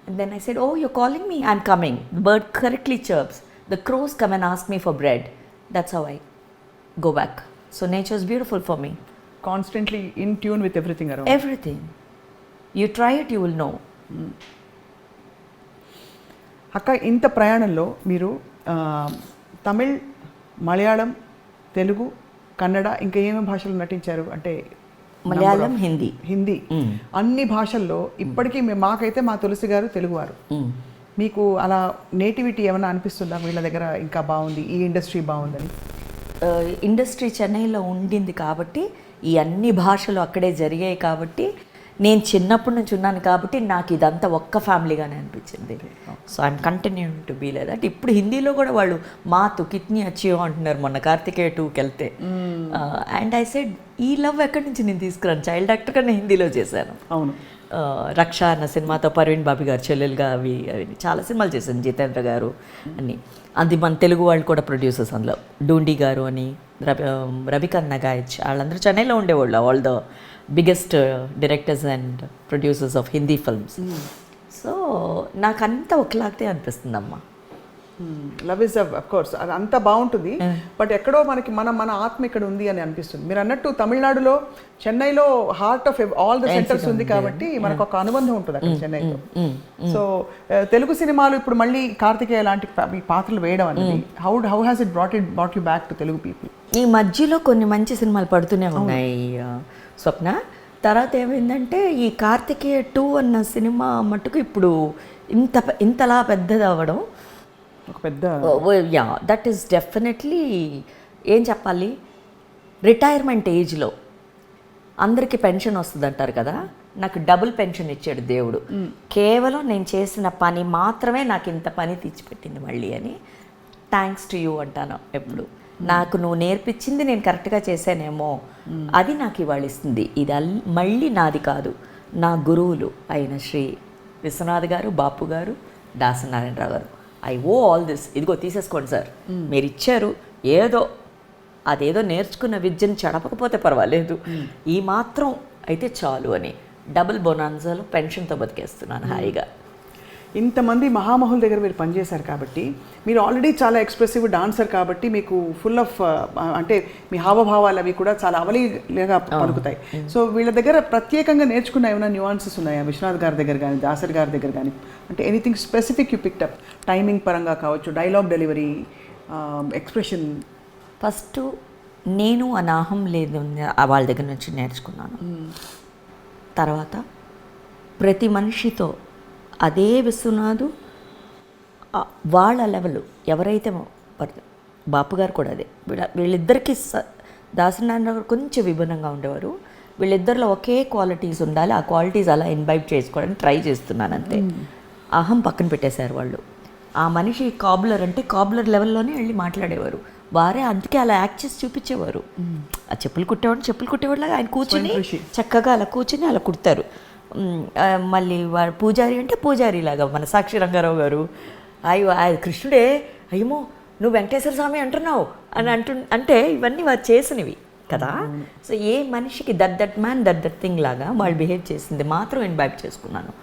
And then I said, oh, you're calling me? I'm coming. The bird correctly chirps. The crows come and ask me for bread. That's how I go back. So nature is beautiful for me. Constantly in tune with everything around. Everything. You try it, you will know. అక్క, ఇంత ప్రయాణంలో మీరు తమిళ్, మలయాళం, తెలుగు, కన్నడ, ఇంకా ఏమేమి భాషలు నటించారు? అంటే మలయాళం, హిందీ, అన్ని భాషల్లో. ఇప్పటికీ మాకైతే మా తులసి గారు తెలుగువారు. మీకు అలా నేటివిటీ ఏమైనా అనిపిస్తుందా వీళ్ళ దగ్గర ఇంకా బాగుంది, ఈ ఇండస్ట్రీ బాగుందని? ఇండస్ట్రీ చెన్నైలో ఉండింది కాబట్టి, ఈ అన్ని భాషలు అక్కడే జరిగాయి కాబట్టి నేను చిన్నప్పటి నుంచి ఉన్నాను కాబట్టి నాకు ఇదంతా ఒక్క ఫ్యామిలీగానే అనిపించింది. So I'm continuing to be like that. ఇప్పుడు హిందీలో కూడా వాళ్ళు మాతు కిత్ని అచీవ్ అంటున్నారు మొన్న కార్తికేయ 2కి వెళ్తే. అండ్ ఐ సెడ్ ఈ లవ్ ఎక్కడి నుంచి నేను తీసుకురాను, చైల్డ్ యాక్టర్గా నేను హిందీలో చేశాను. అవును. రక్ష అన్న సినిమాతో పర్వీన్ బాబీ గారు చెల్లెలుగా అవి చాలా సినిమాలు చేశాను, జితేంద్ర గారు అని. అది మన తెలుగు వాళ్ళు కూడా ప్రొడ్యూసర్స్ అందులో, డూండి గారు అని, రవికాంత్ నగాయచ్, వాళ్ళందరూ చెన్నైలో ఉండేవాళ్ళు, all the biggest directors and producers of Hindi films. So నాకంతా ఒకలాగే అనిపిస్తుందమ్మా. లవ్ ఇస్ అఫ్ కోర్స్ అది అంతా బాగుంటుంది, బట్ ఎక్కడో మనకి మన ఆత్మ ఇక్కడ ఉంది అని అనిపిస్తుంది. మీరు అన్నట్టు తమిళనాడులో చెన్నైలో heart of all the centres ఉంది కాబట్టి మనకు ఒక అనుబంధం ఉంటుంది అక్కడ చెన్నైలో. సో తెలుగు సినిమాలు ఇప్పుడు మళ్ళీ కార్తికేయ లాంటి పాత్రలు వేయడం అనేది how has it brought you back to Telugu people? ఈ మధ్యలో కొన్ని మంచి సినిమాలు పడుతూనే ఉన్నాయి స్వప్న. తర్వాత ఏమైందంటే ఈ కార్తికేయ 2 అన్న సినిమా మట్టుకు ఇప్పుడు ఇంతలా పెద్దది అవ్వడం ఒక పెద్ద, యా, దట్ ఈస్ డెఫినెట్లీ ఏం చెప్పాలి, రిటైర్మెంట్ ఏజ్లో అందరికీ పెన్షన్ వస్తుంది అంటారు కదా, నాకు డబుల్ పెన్షన్ ఇచ్చాడు దేవుడు. కేవలం నేను చేసిన పని మాత్రమే నాకు ఇంత పని తెచ్చిపెట్టింది మళ్ళీ అని. థ్యాంక్స్ టు యూ అంటాను ఎప్పుడు. నాకు నువ్వు నేర్పించింది నేను కరెక్ట్గా చేశానేమో, అది నాకు ఇవాళ ఇస్తుంది. ఇది మళ్ళీ నాది కాదు, నా గురువులు అయిన శ్రీ విశ్వనాథ్ గారు, బాపు గారు, దాసనారాయణరావు గారు. I owe all this. ఇదిగో తీసేసుకోండి సార్, మీరు ఇచ్చారు, అదేదో నేర్చుకున్న విద్యను చెడపకపోతే పర్వాలేదు, ఈ మాత్రం అయితే చాలు అని డబుల్ బొనాన్సాలో పెన్షన్తో బతికేస్తున్నాను హాయిగా. ఇంతమంది మహామహుల దగ్గర మీరు పనిచేశారు కాబట్టి, మీరు ఆల్రెడీ చాలా ఎక్స్ప్రెసివ్ డాన్సర్ కాబట్టి మీకు ఫుల్ ఆఫ్ అంటే మీ హావభావాలు అవి కూడా చాలా అవలీగా పలుకుతాయి. సో వీళ్ళ దగ్గర ప్రత్యేకంగా నేర్చుకున్న ఏమైనా న్యూఆన్సెస్ ఉన్నాయా? విశ్వనాథ్ గారి దగ్గర కానీ, దాసరి గారి దగ్గర కానీ, అంటే anything specific you picked up, timing పరంగా కావచ్చు, డైలాగ్ డెలివరీ, ఎక్స్ప్రెషన్? ఫస్ట్ నేను అనాహం లేదు వాళ్ళ దగ్గర నుంచి నేర్చుకున్నాను. తర్వాత ప్రతి మనిషితో అదే విశ్వనాథు వాళ్ళ లెవెల్ ఎవరైతే, బాపు గారు కూడా అదే, వీళ్ళిద్దరికీ దాసనారాయణ గారు కొంచెం విభిన్నంగా ఉండేవారు. వీళ్ళిద్దరిలో ఒకే క్వాలిటీస్ ఉండాలి, ఆ క్వాలిటీస్ అలా ఇన్వైట్ చేసుకోవడానికి ట్రై చేస్తున్నాను అంతే. అహం పక్కన పెట్టేశారు వాళ్ళు. ఆ మనిషి కాబ్లర్ అంటే కాబ్లర్ లెవెల్లోనే వెళ్ళి మాట్లాడేవారు వారే, అందుకే అలా యాక్ట్ చేసి చూపించేవారు. ఆ చెప్పులు కుట్టేవాళ్ళగా ఆయన కూర్చుని చక్కగా అలా కూర్చుని అలా కుడతారు. మళ్ళీ వాడు పూజారి అంటే పూజారిలాగా, మన సాక్షి రంగారావు గారు, అయ్యో కృష్ణుడే, అయ్యమో నువ్వు వెంకటేశ్వర స్వామి అంటున్నావు అని అంటే ఇవన్నీ వారు చేసినవి కదా. సో ఏ మనిషికి దట్ మ్యాన్ దట్ థింగ్ లాగా వాళ్ళు బిహేవ్ చేసింది మాత్రం ఇన్వైట్ చేసుకున్నాను.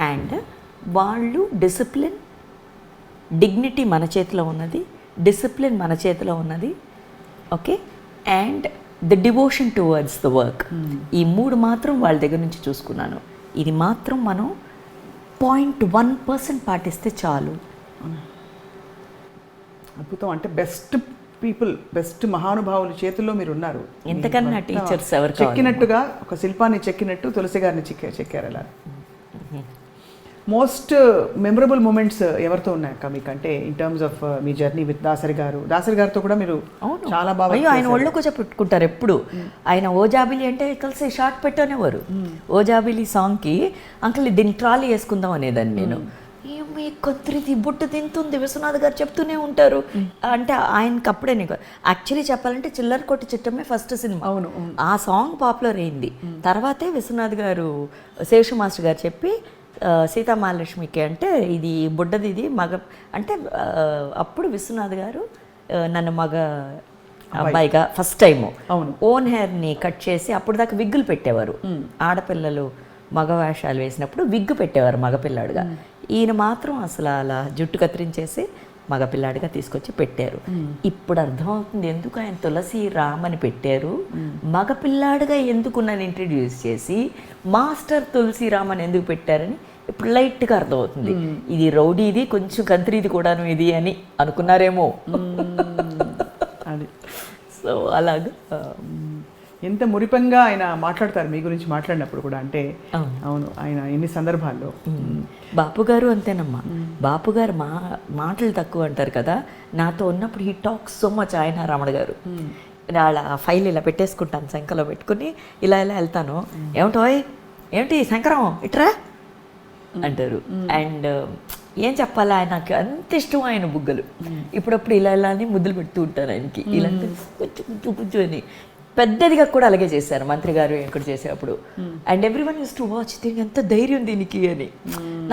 అండ్ వాళ్ళు డిసిప్లిన్, డిగ్నిటీ మన చేతిలో ఉన్నది, డిసిప్లిన్ మన చేతిలో ఉన్నది, okay, and the devotion towards the work. ఈ 3 మాత్రం వాళ్ళ దగ్గర నుంచి చూసుకున్నాను. ఇది మాత్రం మనం 0.1% పాటిస్తే చాలు. అద్భుతం. అంటే బెస్ట్ పీపుల్, బెస్ట్ మహానుభావుల చేతుల్లో మీరు ఉన్నారు. ఎంతకన్నా టీచర్స్ ఎవరు చెక్కినట్టుగా, ఒక శిల్పాన్ని చెక్కినట్టు తులసి గారిని చెక్కారు అలా. మోస్ట్ మెమరబుల్ మూమెంట్స్ ఎవరితో ఉన్నాయక్క మీకు, అంటే in terms of me journey with Dasari గారితో కూడా మీరు చాలా బాగా? అయ్యో ఆయన ఒళ్ళు కూర్చోపెట్టుకుంటారు ఎప్పుడు. ఆయన ఓజాబిలి అంటే కలిసి షార్ట్ పెట్టనేవారు. ఓజాబిలి సాంగ్కి అంకుల్ దీన్ని ట్రాలీ వేసుకుందాం అనేదాన్ని నేను. మీ కొత్తిది బుట్టు తింటుంది విశ్వనాథ్ గారు చెప్తూనే ఉంటారు. అంటే ఆయనకి అప్పుడే నీకు యాక్చువల్లీ చెప్పాలంటే చిల్లర కొట్టి చిట్టమే ఫస్ట్ సినిమా. అవును, ఆ సాంగ్ పాపులర్ అయింది. తర్వాతే విశ్వనాథ్ గారు, శేషు మాస్టర్ గారు చెప్పి సీతామహాలక్ష్మికి అంటే ఇది బుడ్డది, ఇది మగ అంటే అప్పుడు విశ్వనాథ్ గారు నన్ను మగ అబ్బాయిగా ఫస్ట్ టైము ఓన్ హెయిర్ని కట్ చేసి, అప్పుడు దాకా విగ్గులు పెట్టేవారు ఆడపిల్లలు మగ వేషాలు వేసినప్పుడు, విగ్గు పెట్టేవారు మగపిల్లాడుగా. ఈయన మాత్రం అసలు అలా జుట్టు కత్తిరించేసి మగపిల్లాడిగా తీసుకొచ్చి పెట్టారు. ఇప్పుడు అర్థమవుతుంది ఎందుకు ఆయన తులసి రామ్ అని పెట్టారు. మగపిల్లాడిగా ఎందుకు నన్ను ఇంట్రడ్యూస్ చేసి మాస్టర్ తులసి రామ్ అని ఎందుకు పెట్టారని ఇప్పుడు లైట్గా అర్థమవుతుంది. ఇది రౌడీది, కొంచెం కంత్రీది కూడాను ఇది అని అనుకున్నారేమో. అది సో అలాగా ఎంత మురిపంగా ఆయన మాట్లాడతారు మీ గురించి మాట్లాడినప్పుడు కూడా. అంటే అవును, ఆయన ఎన్ని సందర్భాల్లో. బాపు గారు అంతేనమ్మా. బాపు గారు మాటలు తక్కువ అంటారు కదా, నాతో ఉన్నప్పుడు హీ టాక్స్ సో మచ్. ఆయన రమణ గారు అలా ఫైల్ ఇలా పెట్టేసుకుంటాను, సంఖ్యలో పెట్టుకుని ఇలా వెళ్తాను. ఏమిటోయ్ ఏమిటి శంకరం ఇట్రా అంటారు. అండ్ ఏం చెప్పాలి, ఆయనకు అంత ఇష్టం ఆయన బుగ్గలు. ఇప్పుడప్పుడు ఇలా ఇలా అని ముద్దులు పెడుతూ ఉంటారు ఆయనకి, ఇలా కొంచెం కొంచెం అని. పెద్దదిగా కూడా అలాగే చేశారు మంత్రి గారు ఇక్కడ చేసేటప్పుడు. And every one use to watch, దీనికి ఎంత ధైర్యం దీనికి అని.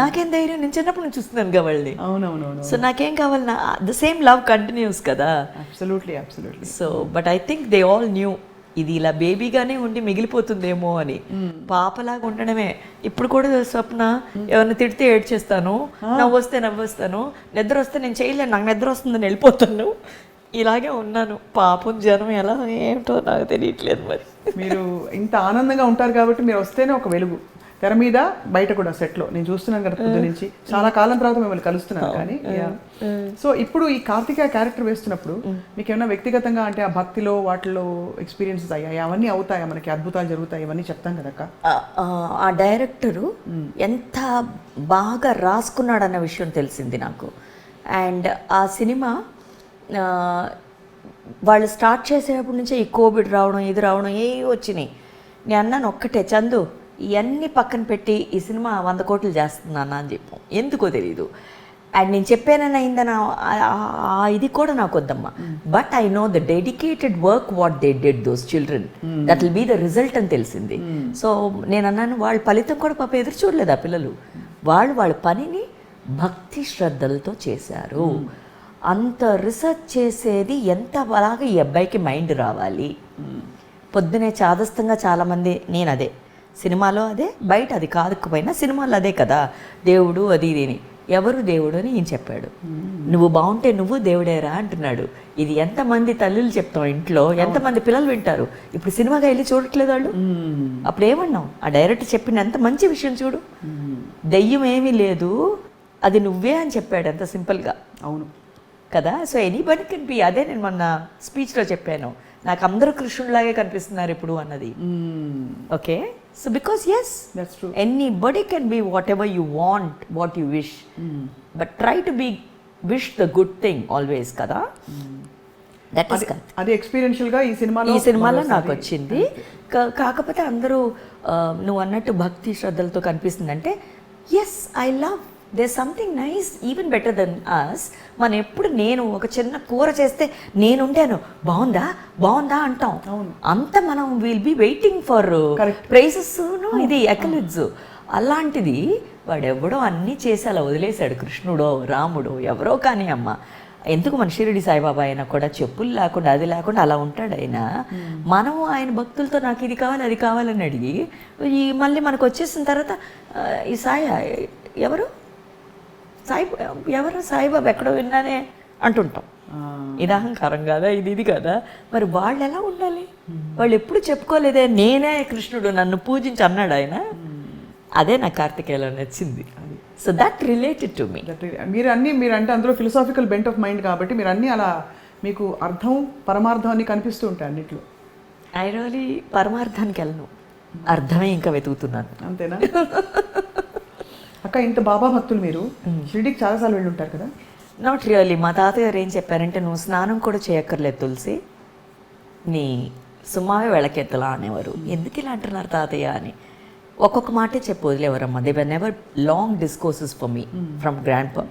నాకేం ధైర్యం, నేను చిన్నప్పుడు నుంచి చూస్తున్నాను కావాలని. అవునవునవును. సో నాకేం కావాలి, ద సేమ్ లవ్ కంటిన్యూస్ కదా. Absolutely absolutely. So but I think they all new ఇది ఇలా బేబీగానే ఉండి మిగిలిపోతుందేమో అని. పాపలాగా ఉండడమే. ఇప్పుడు కూడా స్వప్న ఎవరిని తిడితే ఏడ్చేస్తాను, నవ్వు వస్తే నవ్వేస్తాను, నిద్ర వస్తే నేను చేయలేను, నాకు నిద్ర వస్తుందని వెళ్ళిపోతాను. ఇలాగే ఉన్నాను. పాపం జనం ఎలా ఏమిటో నాకు తెలియట్లేదు. మరి మీరు ఇంత ఆనందంగా ఉంటారు కాబట్టి మీరు వస్తేనే ఒక వెలుగు తెర మీద బయట కూడా సెట్లో నేను చూస్తున్నాను కదా పొద్దు నుంచి. చాలా కాలం తర్వాత మిమ్మల్ని కలుస్తున్నాను. కానీ సో ఇప్పుడు ఈ కార్తికేయ క్యారెక్టర్ వేస్తున్నప్పుడు మీకు ఏమైనా వ్యక్తిగతంగా అంటే ఆ భక్తిలో వాటిలో ఎక్స్పీరియన్సెస్ అయ్యాయి, అవన్నీ అవుతాయా, మనకి అద్భుతాలు జరుగుతాయి, ఇవన్నీ చెప్తాం కదా. ఆ డైరెక్టరు ఎంత బాగా రాసుకున్నాడన్న విషయం తెలిసింది నాకు. అండ్ ఆ సినిమా వాళ్ళు స్టార్ట్ చేసేటప్పటి నుంచే ఈ కోవిడ్ రావడం, ఇది రావడం, ఏవి వచ్చినాయి. నేను అన్నాను ఒక్కటే, చందు ఇవన్నీ పక్కన పెట్టి ఈ సినిమా 100 కోట్లు చేస్తున్నాను అని చెప్పాం. ఎందుకో తెలీదు. అండ్ నేను చెప్పానని అయిందని ఇది కూడా నాకు వద్దమ్మా. But I know the dedicated work what they did those children, that will be the result అని తెలిసింది. సో నేను అన్నాను వాళ్ళ ఫలితం కూడా పాప ఎదురు చూడలేదు ఆ పిల్లలు. వాళ్ళ పనిని భక్తి శ్రద్ధలతో చేశారు. అంత రిసర్చ్ చేసేది ఎంత అలాగా ఈ అబ్బాయికి మైండ్ రావాలి. పొద్దునే చాదస్తంగా చాలామంది, నేను అదే సినిమాలో అదే, బయట అది కాకపోయినా సినిమాలో అదే కదా దేవుడు అది ఇదేని. ఎవరు దేవుడు అని ఈయన చెప్పాడు. నువ్వు బాగుంటే నువ్వు దేవుడేరా అంటున్నాడు. ఇది ఎంతమంది తల్లులు చెప్తాం ఇంట్లో, ఎంతమంది పిల్లలు వింటారు. ఇప్పుడు సినిమాగా వెళ్ళి చూడట్లేదు వాళ్ళు. అప్పుడు ఏమన్నాం, ఆ డైరెక్టర్ చెప్పిన ఎంత మంచి విషయం చూడు. దెయ్యం ఏమీ లేదు, అది నువ్వే అని చెప్పాడు ఎంత సింపుల్గా. అవును కదా. So anybody can B. అదే నేను మొన్న స్పీచ్లో చెప్పాను, నాకు అందరూ కృష్ణుడిలాగే కనిపిస్తున్నారు ఇప్పుడు అన్నది. Okay, so because as anybody can be whatever you want, what you wish, but try to be wish the good thing always కదా. దట్ ఈస్ అది ఎక్స్పీరియన్షియల్గా ఈ సినిమాలో నాకు వచ్చింది. కాకపోతే అందరూ నువ్వు అన్నట్టు భక్తి శ్రద్ధలతో కనిపిస్తుందంటే yes I love there something nice even better then us. మనం ఎప్పుడు నేను ఒక చిన్న కూర చేస్తే నేనుండాను బాగుందా బాగుందా అంటాం. అంత మనం will be waiting for prizes, ఇది అకలెడ్స్. అలాంటిది వాడెవడో అన్నీ చేసి అలా వదిలేశాడు, కృష్ణుడో రాముడో ఎవరో. కానీ అమ్మ ఎందుకు మన షిరిడి సాయిబాబా అయినా కూడా చెప్పులు లేకుండా అది లేకుండా అలా ఉంటాడు ఆయన. మనం ఆయన భక్తులతో నాకు ఇది కావాలి అది కావాలని అడిగి ఈ మళ్ళీ మనకు వచ్చేసిన తర్వాత ఈ ఎవరు సాయిబాబా ఎక్కడో విన్నానే అంటుంటాం. ఇది అహంకారం కదా, ఇది కదా. మరి వాళ్ళు ఎలా ఉండాలి? వాళ్ళు ఎప్పుడు చెప్పుకోలేదే నేనే కృష్ణుడు నన్ను పూజించి అన్నాడు ఆయన. అదే నాకు కార్తికేయలో నచ్చింది. So that related to me. మీరు అంటే అందులో ఫిలసాఫికల్ బెంట్ ఆఫ్ మైండ్ కాబట్టి మీరు అన్నీ అలా మీకు అర్థం పరమార్థం అన్ని కనిపిస్తూ ఉంటాయి అన్నిట్లో. ఐ రియలీ పరమార్థానికి వెళ్ళను, అర్థమే ఇంకా వెతుకుతున్నాను. అంతేనా అక్క? ఇంత బాబా భక్తులు మీరు షిరిడీకి చాలాసార్లు వెళ్ళి ఉంటారు కదా. Not really. మా తాతగారు ఏం చెప్పారంటే నువ్వు స్నానం కూడా చేయక్కర్లేదు తులసి, నీ సుమావే వెళ్ళకెత్తలా అనేవారు. ఎందుకు ఇలా అంటున్నారు తాతయ్య అని ఒక్కొక్క మాటే చెప్పి వదిలేవారమ్మా. They were never long discourses for me from grandpa.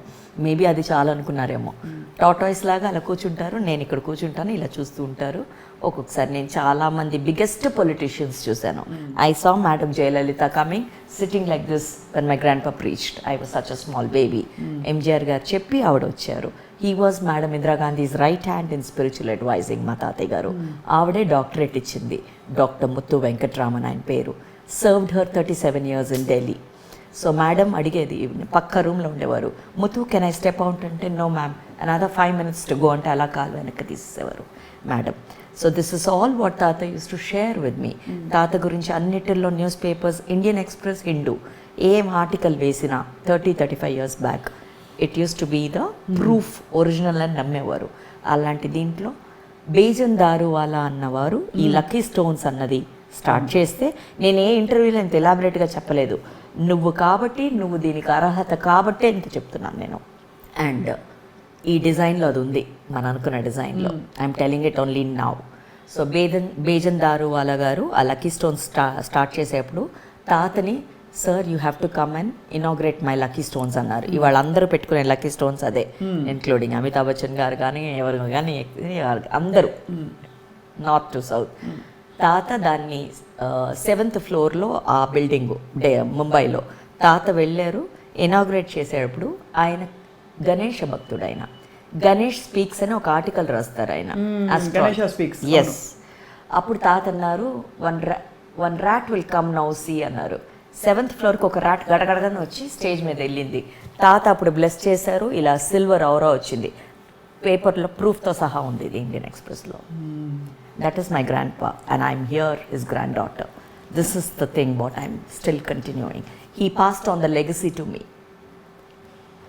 Maybe అది చాలా అనుకున్నారేమో. టాటాయిస్ లాగా అలా కూర్చుంటారు, నేను ఇక్కడ కూర్చుంటాను, ఇలా చూస్తూ ఉంటారు. ఒక్కొక్కసారి నేను చాలామంది బిగ్గెస్ట్ పొలిటీషియన్స్ చూశాను. I saw madam Jayalalithaa coming sitting like this when my grand పా preached. I was such a small baby. MGR గారు చెప్పి ఆవిడ వచ్చారు. He was madam ఇందిరాగాంధీస్ right hand in spiritual advising. మా తాతయ్య గారు ఆవిడే డాక్టరేట్ ఇచ్చింది. డాక్టర్ ముత్తు వెంకట్రామన్ ఆయన పేరు. Served her 37 years in Delhi. So madam అడిగేది, పక్క రూమ్లో ఉండేవారు, Muthu can I step out అంటే no ma'am another 5 minutes to go అంటే అలా కాలు వెనక్కి తీసేసేవారు madam. So this is all what తాత use to share with me. తాత గురించి అన్నిటిల్లో news papers, Indian Express, Hindu ఏం ఆర్టికల్ వేసినా 30-35 years back it use to be the proof original అని నమ్మేవారు. అలాంటి దీంట్లో బేజన్ దారువాలా అన్నవారు ఈ లక్కీ స్టోన్స్ అన్నది స్టార్ట్ చేస్తే నేను ఏ ఇంటర్వ్యూలో ఇంత ఎలాబరేట్గా చెప్పలేదు. నువ్వు కాబట్టి, నువ్వు దీనికి అర్హత కాబట్టే ఇంత చెప్తున్నాను నేను. అండ్ ఈ డిజైన్లో అది ఉంది, మనం అనుకున్న డిజైన్లో. I'm telling it only now. So Bejan Daruwalla గారు ఆ లక్కీ స్టోన్స్ స్టార్ట్ చేసేప్పుడు తాతని sir you have to come and inaugurate my lucky stones అన్నారు. ఇవాళ అందరూ పెట్టుకునే లక్కీ స్టోన్స్ అదే, ఇంక్లూడింగ్ అమితాబ్ బచ్చన్ గారు కానీ ఎవరు కానీ అందరూ నార్త్ టు సౌత్. తాత దాన్ని 7th ఫ్లోర్లో ఆ బిల్డింగ్ ముంబైలో తాత వెళ్ళారు. ఇనాగ్రేట్ చేసేటప్పుడు ఆయన గణేష్ భక్తుడు, ఆయన గణేష్ స్పీక్స్ అని ఒక ఆర్టికల్ రాస్తారు ఆయన. ఎస్. అప్పుడు తాత అన్నారు one rat will come now see అన్నారు. 7th ఫ్లోర్కి ఒక ర్యాట్ గడగడగానే వచ్చి స్టేజ్ మీద వెళ్ళింది. తాత అప్పుడు బ్లెస్ చేశారు, ఇలా సిల్వర్ ఔరా వచ్చింది. పేపర్లో ప్రూఫ్తో సహా ఉంది ఇది ఇండియన్ ఎక్స్ప్రెస్లో. That is my grandpa and I'm here his granddaughter. This is the thing what I'm still continuing. He passed on the legacy to me.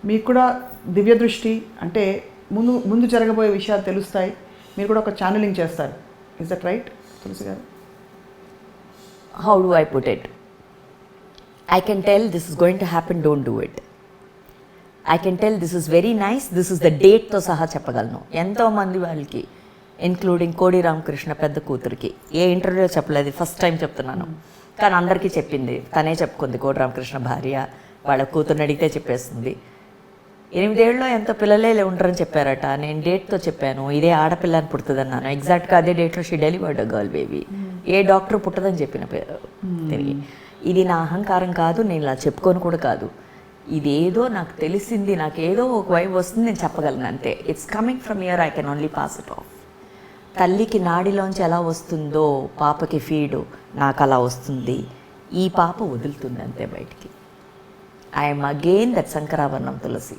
మీకు కూడా దివ్య దృష్టి అంటే ముందు జరగబోయే విషయాలు తెలుస్తాయి, మీరు కూడా ఒక ఛానలింగ్ చేస్తారు. ఇస్ దట్ రైట్ తులసి గారు? How do I put it? I can tell this is going to happen, don't do it. I can tell this is very nice, this is the date తో సహా చెప్పగలను. ఎంతోమంది వాళ్ళకి, ఇంక్లూడింగ్ కోడి రామకృష్ణ పెద్ద కూతురికి ఏ ఇంటర్వ్యూలో చెప్పలేదు, ఫస్ట్ టైం చెప్తున్నాను. కానీ అందరికీ చెప్పింది, తనే చెప్పుకుంది. కోడి రామకృష్ణ భార్య వాళ్ళ కూతుర్ని అడిగితే చెప్పేస్తుంది. 8 ఏళ్ళలో ఎంతో పిల్లలే ఉండరని చెప్పారట. నేను డేట్తో చెప్పాను, ఇదే ఆడపిల్లని పుడుతుందన్నాను. ఎగ్జాక్ట్గా అదే డేట్లో షీ డెలివర్డ్ గర్ల్ బేబీ. ఏ డాక్టర్ పుట్టదని చెప్పిన పేరు తిరిగి. ఇది నా అహంకారం కాదు, నేను ఇలా చెప్పుకొని కూడా కాదు. ఇదేదో నాకు తెలిసింది, నాకు ఏదో ఒక వైపు వస్తుంది, నేను చెప్పగలను అంతే. It's coming from here, I can only pass it of. తల్లికి నాడిలోంచి ఎలా వస్తుందో పాపకి ఫీడు, నాకు అలా వస్తుంది. ఈ పాప వదులుతుంది అంతే బయటికి. ఐఎమ్ అగైన్ దట్ శంకరాభరణం తులసి.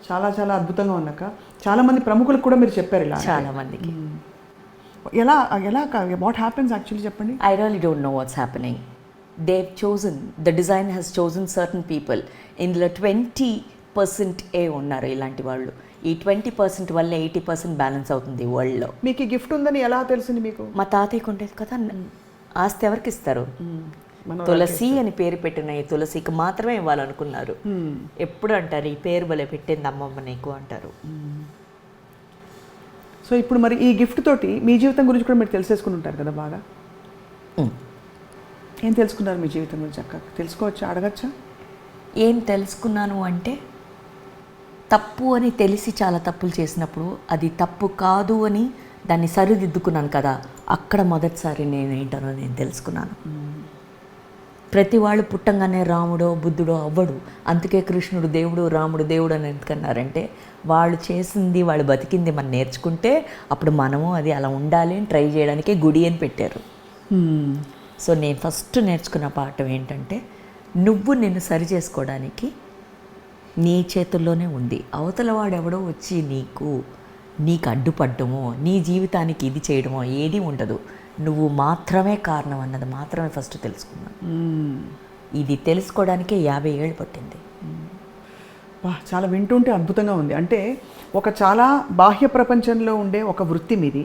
చాలా చాలా అద్భుతంగా ఉన్నాక చాలామంది ప్రముఖులకు కూడా మీరు చెప్పారు ఇలా. చాలామందికి. ఎలా వాట్ హ్యాపెన్స్ యాక్చువల్లీ చెప్పండి. I really don't know what's happening. They've chosen, the design has chosen certain people. ఇందులో 20% ఉన్నారు ఇలాంటి వాళ్ళు. ఈ 20% వల్ల 80% బ్యాలెన్స్ అవుతుంది వరల్డ్లో. మీకు ఈ గిఫ్ట్ ఉందని ఎలా తెలిసింది మీకు? మా తాతయ్యకు ఉండేది కదా. ఆస్తి ఎవరికి ఇస్తారు? తులసి అని పేరు పెట్టిన ఈ తులసికి మాత్రమే ఇవ్వాలనుకున్నారు. ఎప్పుడు అంటారు ఈ పేరు భలే పెట్టింది అమ్మమ్మ నీకు అంటారు. సో ఇప్పుడు మరి ఈ గిఫ్ట్ తోటి మీ జీవితం గురించి కూడా మీరు తెలిసేసుకుని ఉంటారు కదా బాగా. ఏం తెలుసుకున్నారు మీ జీవితం గురించి? అక్క తెలుసుకోవచ్చా, అడగచ్చా? ఏం తెలుసుకున్నాను అంటే, తప్పు అని తెలిసి చాలా తప్పులు చేసినప్పుడు అది తప్పు కాదు అని దాన్ని సరిదిద్దుకున్నాను కదా, అక్కడ మొదటిసారి నేనేంటనో నేను తెలుసుకున్నాను. ప్రతి వాళ్ళు పుట్టంగానే రాముడో బుద్ధుడో అవ్వడు. అందుకే కృష్ణుడు దేవుడు, రాముడు దేవుడు అని ఎందుకన్నారంటే, వాళ్ళు చేసింది వాళ్ళు బతికింది మనం నేర్చుకుంటే అప్పుడు మనము అది అలా ఉండాలి అని ట్రై చేయడానికే గుడి అని పెట్టారు. సో నేను ఫస్ట్ నేర్చుకున్న పాఠం ఏంటంటే, నువ్వు నిన్ను సరి చేసుకోవడానికి నీ చేతుల్లోనే ఉంది. అవతల వాడెవడో వచ్చి నీకు అడ్డుపడ్డమో నీ జీవితానికి ఇది చేయడమో ఏది ఉండదు. నువ్వు మాత్రమే కారణం అన్నది మాత్రమే ఫస్ట్ తెలుసుకున్నాను. ఇది తెలుసుకోవడానికే 50 ఏళ్ళు పట్టింది. చాలా వింటుంటే అద్భుతంగా ఉంది. అంటే ఒక చాలా బాహ్య ప్రపంచంలో ఉండే ఒక వృత్తి మీది,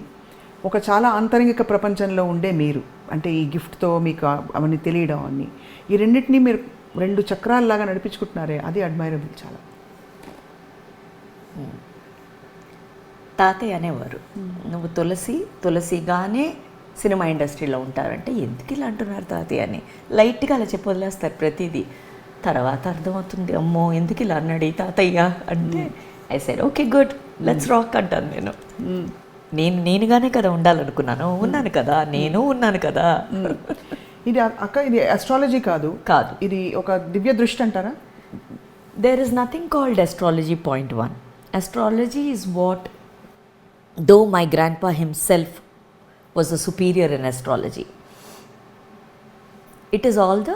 ఒక చాలా ఆంతరంగిక ప్రపంచంలో ఉండే మీరు, అంటే ఈ గిఫ్ట్తో మీకు అవన్నీ తెలియడం అన్నీ, ఈ రెండింటినీ మీరు 2 చక్రాలలాగా నడిపించుకుంటున్నారే, అది అడ్మైరబుల్ చాలా. తాతయ్య అనేవారు, నువ్వు తులసిగానే సినిమా ఇండస్ట్రీలో ఉంటారంటే ఎందుకు ఇలా అంటున్నారు తాతయ్య అని. లైట్గా అలా చెప్పి వదిలేస్తారు ప్రతిదీ. తర్వాత అర్థమవుతుంది, అమ్మో ఎందుకు ఇలా అన్నాడు ఈ తాతయ్య అంటే. I said okay good, let's rock అంటాను నేను. నేనుగానే కదా ఉండాలనుకున్నాను, ఉన్నాను కదా, నేను ఉన్నాను కదా. ఇది అక్క, ఇది అస్ట్రాలజీ కాదు, ఇది ఒక దివ్య దృష్టి అంటారా? There is nothing called astrology. Point 1, astrology is what, though my grandpa himself was a superior in astrology. It is all the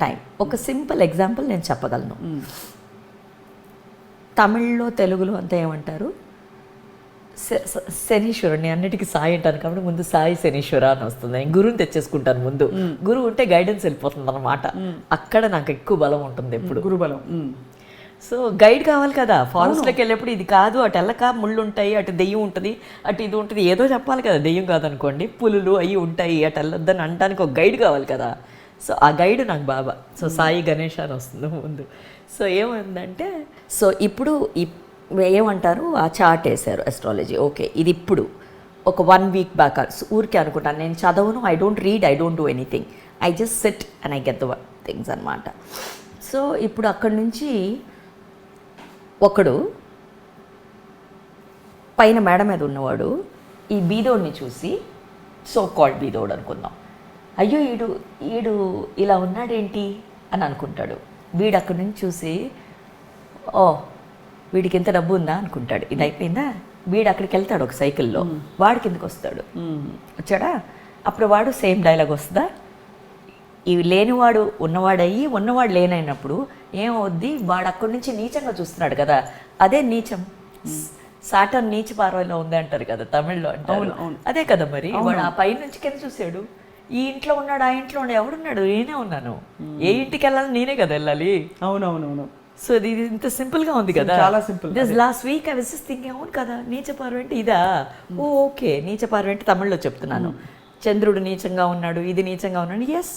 time. ఒక సింపుల్ ఎగ్జాంపుల్ నేను చెప్పగలను. తమిళ్లో తెలుగులో అంతా ఏమంటారు, శనీశ్వరుని అన్నిటికీ సాయి అంటాను కాబట్టి ముందు సాయి శనీశ్వర అని వస్తుంది. నేను గురువుని తెచ్చేసుకుంటాను ముందు. గురువు ఉంటే గైడెన్స్ వెళ్ళిపోతుంది అన్నమాట. అక్కడ నాకు ఎక్కువ బలం ఉంటుంది ఎప్పుడు, గురుబలం. సో గైడ్ కావాలి కదా. ఫారెస్ట్లోకి వెళ్ళేప్పుడు ఇది కాదు, అటు వెళ్ళక ముళ్ళు ఉంటాయి, అటు దెయ్యం ఉంటుంది, అటు ఇది ఉంటుంది, ఏదో చెప్పాలి కదా. దెయ్యం కాదనుకోండి, పులులు అవి ఉంటాయి, అటు వెళ్ళొద్దని అనడానికి ఒక గైడ్ కావాలి కదా. సో ఆ గైడ్ నాకు బాబా. సో సాయి గణేష్ అని వస్తుంది ముందు. సో ఏమైందంటే, సో ఇప్పుడు ఏమంటారు, ఆ చార్ట్ వేశారు అస్ట్రాలజీ. ఓకే, ఇది ఇప్పుడు ఒక 1 వీక్ బ్యాక్ ఊరికే అనుకుంటాను, నేను చదవను, I don't read, I don't do anything, I just sit and I get the things అనమాట. సో ఇప్పుడు అక్కడి నుంచి ఒకడు పైన మేడ మీద ఉన్నవాడు ఈ బీదోడిని చూసి, సో కాల్డ్ బీదోడు అనుకుందాం, అయ్యో ఈడు ఇలా ఉన్నాడేంటి అని అనుకుంటాడు. వీడు అక్కడి నుంచి చూసి, ఓ వీడికి ఎంత డబ్బు ఉందా అనుకుంటాడు. ఇది అయిపోయిందా, వీడు అక్కడికి వెళ్తాడు ఒక సైకిల్లో, వాడి కిందకి వస్తాడు. వచ్చాడా, అప్పుడు వాడు సేమ్ డైలాగ్ వస్తుందా, ఇవి లేనివాడు ఉన్నవాడయ్యి ఉన్నవాడు లేనైనప్పుడు ఏమవుద్ది, వాడు అక్కడి నుంచి నీచంగా చూస్తున్నాడు కదా, అదే నీచం. సాటన్ నీచ పార్వలో ఉంది అంటారు కదా తమిళ్లో అంటారు, అదే కదా మరి. వాడు ఆ పై నుంచి కింద చూసాడు, ఈ ఇంట్లో ఉన్నాడు, ఆ ఇంట్లో ఉన్నాడు, ఎవడున్నాడు, నేనే ఉన్నాను, ఏ ఇంటికి వెళ్ళాలి నేనే కదా వెళ్ళాలి. అవునవునవును. సో ఇది ఇంత సింపుల్ గా ఉంది కదా, చాలా simple. This last week I was just thinking, అవును కదా నీచ పార్వ అంటే ఇదా, ఓకే నీచ పార్వ అంటే తమిళ్లో చెప్తున్నాను, చంద్రుడు నీచంగా ఉన్నాడు, ఇది నీచంగా ఉన్నాడు, ఎస్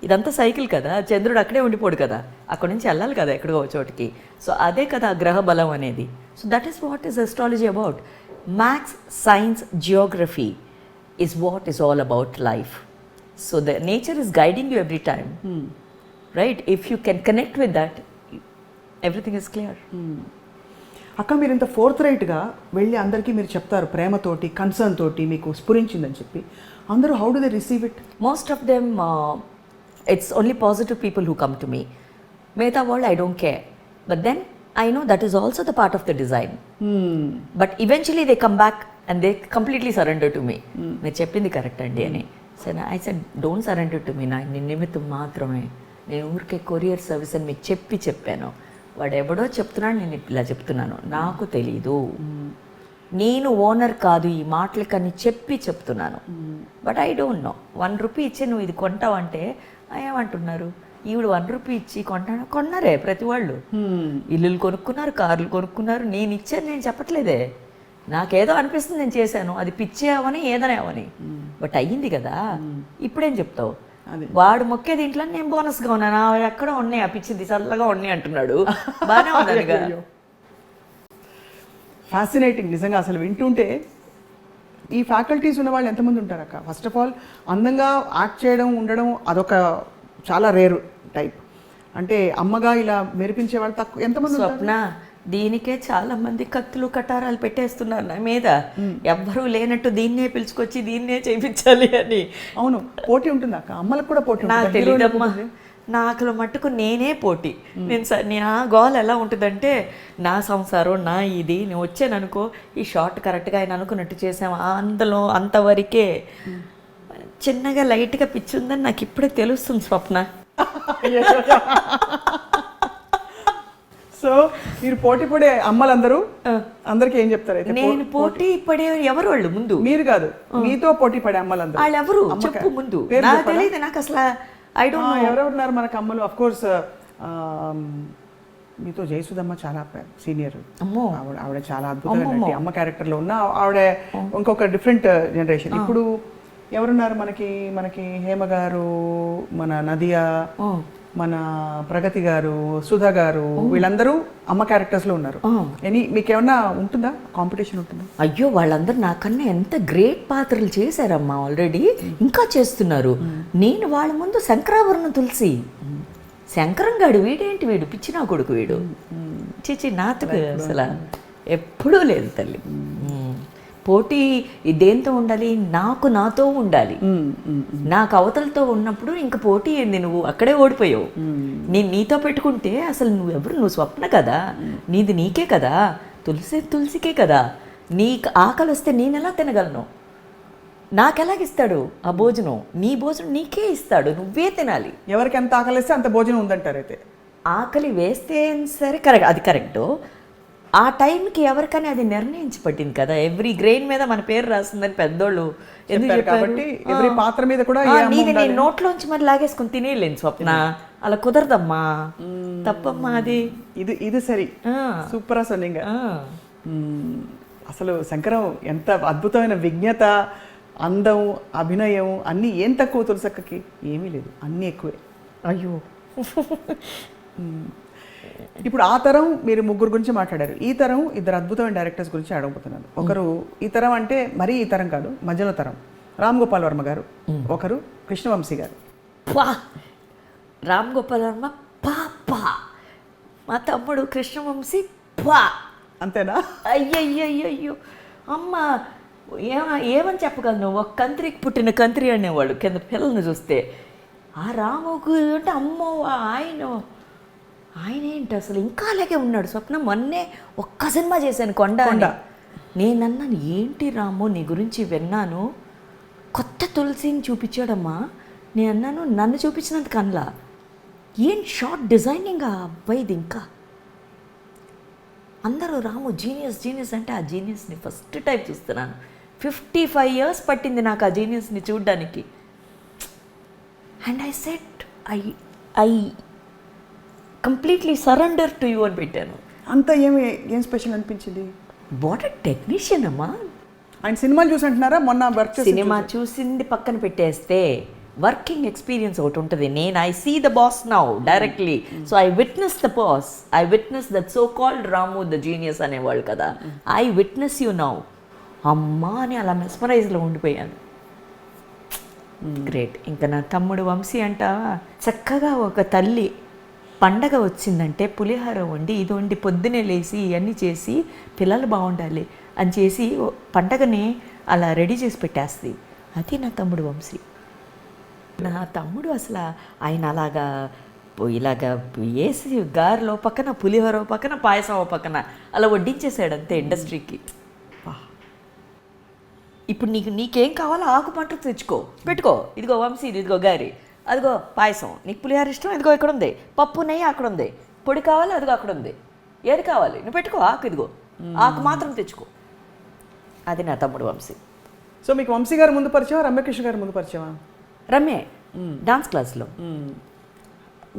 ఇదంతా సైకిల్ కదా, చంద్రుడు అక్కడే ఉండిపోడు కదా, అక్కడ నుంచి వెళ్ళాలి కదా ఎక్కడికో చోటికి. సో అదే కదా గ్రహ బలం అనేది. So that is what is astrology about. Maths, science, Geography is what is all about life. So the nature is guiding you every time, right? If you can connect with that, everything is clear. అక్క మీరు ఇంత ఫోర్త్ రైట్గా వెళ్ళి అందరికీ మీరు చెప్తారు ప్రేమతోటి, కన్సర్న్ తోటి, మీకు స్ఫురించిందని చెప్పి, అందరూ how do they receive it? Most of them, it's only positive people who come to me. Meghtha world, I don't care. But then, I know that is also the part of the design. But eventually they come back and they completely surrender to me. మీరు చెప్పింది కరెక్ట్ అండి అని. So I said don't surrender to me, నా నిమిత్తం మాత్రమే, నేను ఊరికే కొరియర్ సర్వీస్ అని మీకు చెప్పాను. వాడు ఎవడో చెప్తున్నాడు, నేను ఇలా చెప్తున్నాను, నాకు తెలీదు, నేను ఓనర్ కాదు ఈ మాటలకని చెప్తున్నాను. But I don't know. 1 rupee ఇచ్చి నువ్వు ఇది కొంటావంటే ఏమంటున్నారు, ఈవిడ 1 రూపీ ఇచ్చి కొన్నారే ప్రతి వాళ్ళు, ఇల్లులు కొనుక్కున్నారు, కార్లు కొనుక్కున్నారు, నేను ఇచ్చాను నేను చెప్పట్లేదే, నాకేదో అనిపిస్తుంది నేను చేశాను, అది పిచ్చేవని ఏదనే అవని, బట్ అయ్యింది కదా. ఇప్పుడేం చెప్తావు, వాడు మొక్కే దీంట్లో నేను బోనస్గా ఉన్నాను, ఎక్కడ ఉన్నాయి ఆ పిచ్చింది చల్లగా ఉన్నాయి అంటున్నాడు, బాగానే ఉన్నానుగా. ఫ్యాసినేటింగ్ నిజంగా. అసలు వింటుంటే ఈ ఫ్యాకల్టీస్ ఉన్న వాళ్ళు ఎంతమంది ఉంటారు అక్క? ఫస్ట్ ఆఫ్ ఆల్ అందంగా యాక్ట్ చేయడం, ఉండడం అదొక చాలా రేరు టైప్. అంటే అమ్మగా ఇలా మెరిపించే వాళ్ళు తక్కువ, ఎంతమంది? స్వప్న, దీనికే చాలా మంది కత్తులు కటారాలు పెట్టేస్తున్నారు నా మీద, ఎవ్వరూ లేనట్టు దీన్నే పిలుచుకొచ్చి దీన్నే చేయించాలి అని. అవును, పోటీ ఉంటుంది అక్క, అమ్మలకు కూడా పోటీ. నాకు తెలియదమ్మా, నాకు మట్టుకు నేనే పోటీ. నేను నా గోల్ ఎలా ఉంటుందంటే, నా సంసారం నా ఇది, నేను వచ్చాను అనుకో, ఈ షార్ట్ కరెక్ట్గా ఆయన అనుకున్నట్టు చేసాము, అందులో అంతవరకే. చిన్నగా లైట్గా పిచ్చి ఉందని నాకు ఇప్పుడే తెలుస్తుంది స్వప్న. సో మీరు పోటీ పడే అమ్మలందరూ అందరికి ఏం చెప్తారు అయితే? నేను పోటీ పడే ఎవరు వాళ్ళు ముందు? మీరు కాదు, మీతో పోటీ పడే అమ్మలందరూ వాళ్ళు ఎవరు చెప్పు ముందు, నాకు తెలియదు, నాకు అసలు ఐ డోంట్ నో. ఎవరెవరున్నారు మనకు అమ్మలు? అఫ్ కోర్స్ మీతో జయసుధమ్మ చాలా సీనియర్, ఆవిడ చాలా అద్భుతమైన అమ్మ క్యారెక్టర్లో ఉన్న ఆవిడ, ఇంకొక డిఫరెంట్ జనరేషన్. ఇప్పుడు ఎవరున్నారు మనకి హేమ గారు, మన నదియా, మన ప్రగతి గారు, సుధా గారు, వీళ్ళందరూ అమ్మ క్యారెక్టర్స్లో ఉన్నారు. మీకేమన్నా ఉంటుందా, కాంపిటీషన్ ఉంటుందా? అయ్యో, వాళ్ళందరూ నాకన్నా ఎంత గ్రేట్ పాత్రలు చేశారమ్మా, ఆల్రెడీ ఇంకా చేస్తున్నారు. నేను వాళ్ళ ముందు శంకరాభరణం తులసి, శంకరం గాడు వీడేంటి, వీడు పిచ్చినా కొడుకు వీడు, చిచి నాతుకు అసలు ఎప్పుడూ లేదు తల్లి. పోటీ దేంతో ఉండాలి, నాతో ఉండాలి. నాకు అవతలతో ఉన్నప్పుడు ఇంక పోటీ ఏంది, నువ్వు అక్కడే ఓడిపోయావు. నేను నీతో పెట్టుకుంటే అసలు నువ్వెవరు, నువ్వు స్వప్న కదా, నీది నీకే కదా, తులసికే కదా. నీకు ఆకలి వస్తే నేను ఎలా తినగలను, నాకెలాగిస్తాడు ఆ భోజనం? నీ భోజనం నీకే ఇస్తాడు, నువ్వే తినాలి. ఎవరికి ఎంత ఆకలి వేస్తే అంత భోజనం ఉందంటారు. అయితే ఆకలి వేస్తే సరే, కరెక్ట్, అది కరెక్టు. ఆ టైంకి ఎవరికైనా అది నిర్ణయించబడింది కదా, ఎవ్రీ గ్రెయిన్ మీద మన పేరు రాస్తుందని పెద్దోళ్ళు ఎందుకు చెప్పారు? ఎవరి పాత్ర మీద కూడా నీది నేను నోట్లోంచి మరి లాగేసుకుని తినేయలేను స్వప్న, అలా కుదరదమ్మా, తప్పమ్మా అది. ఇది సరి, సూపర్ సొన్నింగ్. అసలు శంకరం ఎంత అద్భుతమైన విజ్ఞత, అందం, అభినయం అన్నీ. ఏం తక్కువ తులసక్కకి? ఏమీ లేదు, అన్నీ ఎక్కువే. అయ్యో, ఇప్పుడు ఆ తరం మీరు ముగ్గురు గురించి మాట్లాడారు. ఈ తరం ఇద్దరు అద్భుతమైన డైరెక్టర్స్ గురించి అడగబోతున్నాను. ఒకరు ఈ తరం అంటే మరీ ఈ తరం కాదు, మధ్యలో తరం, రామ్ గోపాల్ వర్మ గారు. ఒకరు కృష్ణవంశీ గారు. పా రామ్ గోపాల్ వర్మ పాప, మా తమ్ముడు కృష్ణవంశీ పా. అంతేనా? అయ్యయ్యయ్యో అమ్మ, ఏమని చెప్పగలను, ఒక కంత్రికి పుట్టిన కంత్రి అనేవాళ్ళు కింద పిల్లల్ని చూస్తే. ఆ రాముకు అంటే అమ్మో, ఆయన ఏంటి అసలు ఇంకా అలాగే ఉన్నాడు. స్వప్న మొన్నే ఒక్క సినిమా చేశాను, కొండ. నేనన్నాను, ఏంటి రాము నీ గురించి విన్నాను, కొత్త తులసిని చూపించాడమ్మా. నేను అన్నాను, నన్ను చూపించినంత కన్లా ఏం షార్ట్ డిజైనింగ్ ఆ అబ్బాయిది. ఇంకా అందరూ రాము జీనియస్ అంటే ఆ జీనియస్ని ఫస్ట్ టైం చూస్తున్నాను. 55 years పట్టింది నాకు ఆ జీనియస్ని చూడ్డానికి. And I set I completely surrender to you అని పెట్టాను. అంత ఏం స్పెషల్ అనిపించింది? వాట్ ఎ టెక్నీషియన్ అమ్మా. ఆయన సినిమాలు చూసి అంటున్నారా? మొన్న వర్క్ సినిమా చూసింది పక్కన పెట్టేస్తే వర్కింగ్ ఎక్స్పీరియన్స్ ఒకటి ఉంటుంది. నేను I see the boss now directly. So I witness the boss, I witness that so called Ramu the genius అనేవాళ్ళు కదా. I witness you now. అమ్మా అని అలా మెస్మరైజ్లో ఉండిపోయాను. గ్రేట్. ఇంకా నా తమ్ముడు వంశీ అంట, చక్కగా ఒక తల్లి పండగ వచ్చిందంటే పులిహార వండి ఇది వండి పొద్దునే లేచి ఇవన్నీ చేసి పిల్లలు బాగుండాలి అని చేసి పండగని అలా రెడీ చేసి పెట్టేస్తుంది. అది నా తమ్ముడు వంశీ. నా తమ్ముడు అసలు ఆయన అలాగా ఇలాగా వేసి గారెలో పక్కన పులిహోర పక్కన పాయసం పక్కన అలా వడ్డించేసాడు అంతే ఇండస్ట్రీకి. ఇప్పుడు నీకేం కావాలో ఆకు పంట తెచ్చుకో పెట్టుకో, ఇదిగో వంశీ, ఇదిగో గారి, అదిగో పాయసం, నీకు పులిహోర ఇష్టం, ఇదిగో ఇక్కడ ఉంది, పప్పు నెయ్యి అక్కడ ఉంది, పొడి కావాలి అదిగో అక్కడ ఉంది, ఏది కావాలి నువ్వు పెట్టుకో, ఆకు ఇదిగో, ఆకు మాత్రం తెచ్చుకో. అది నా తమ్ముడు వంశీ. సో మీకు వంశీ గారు ముందు పరిచయం, రమ్యకృష్ణ గారు ముందు పరిచయమా? రమ్య డాన్స్ క్లాస్లో.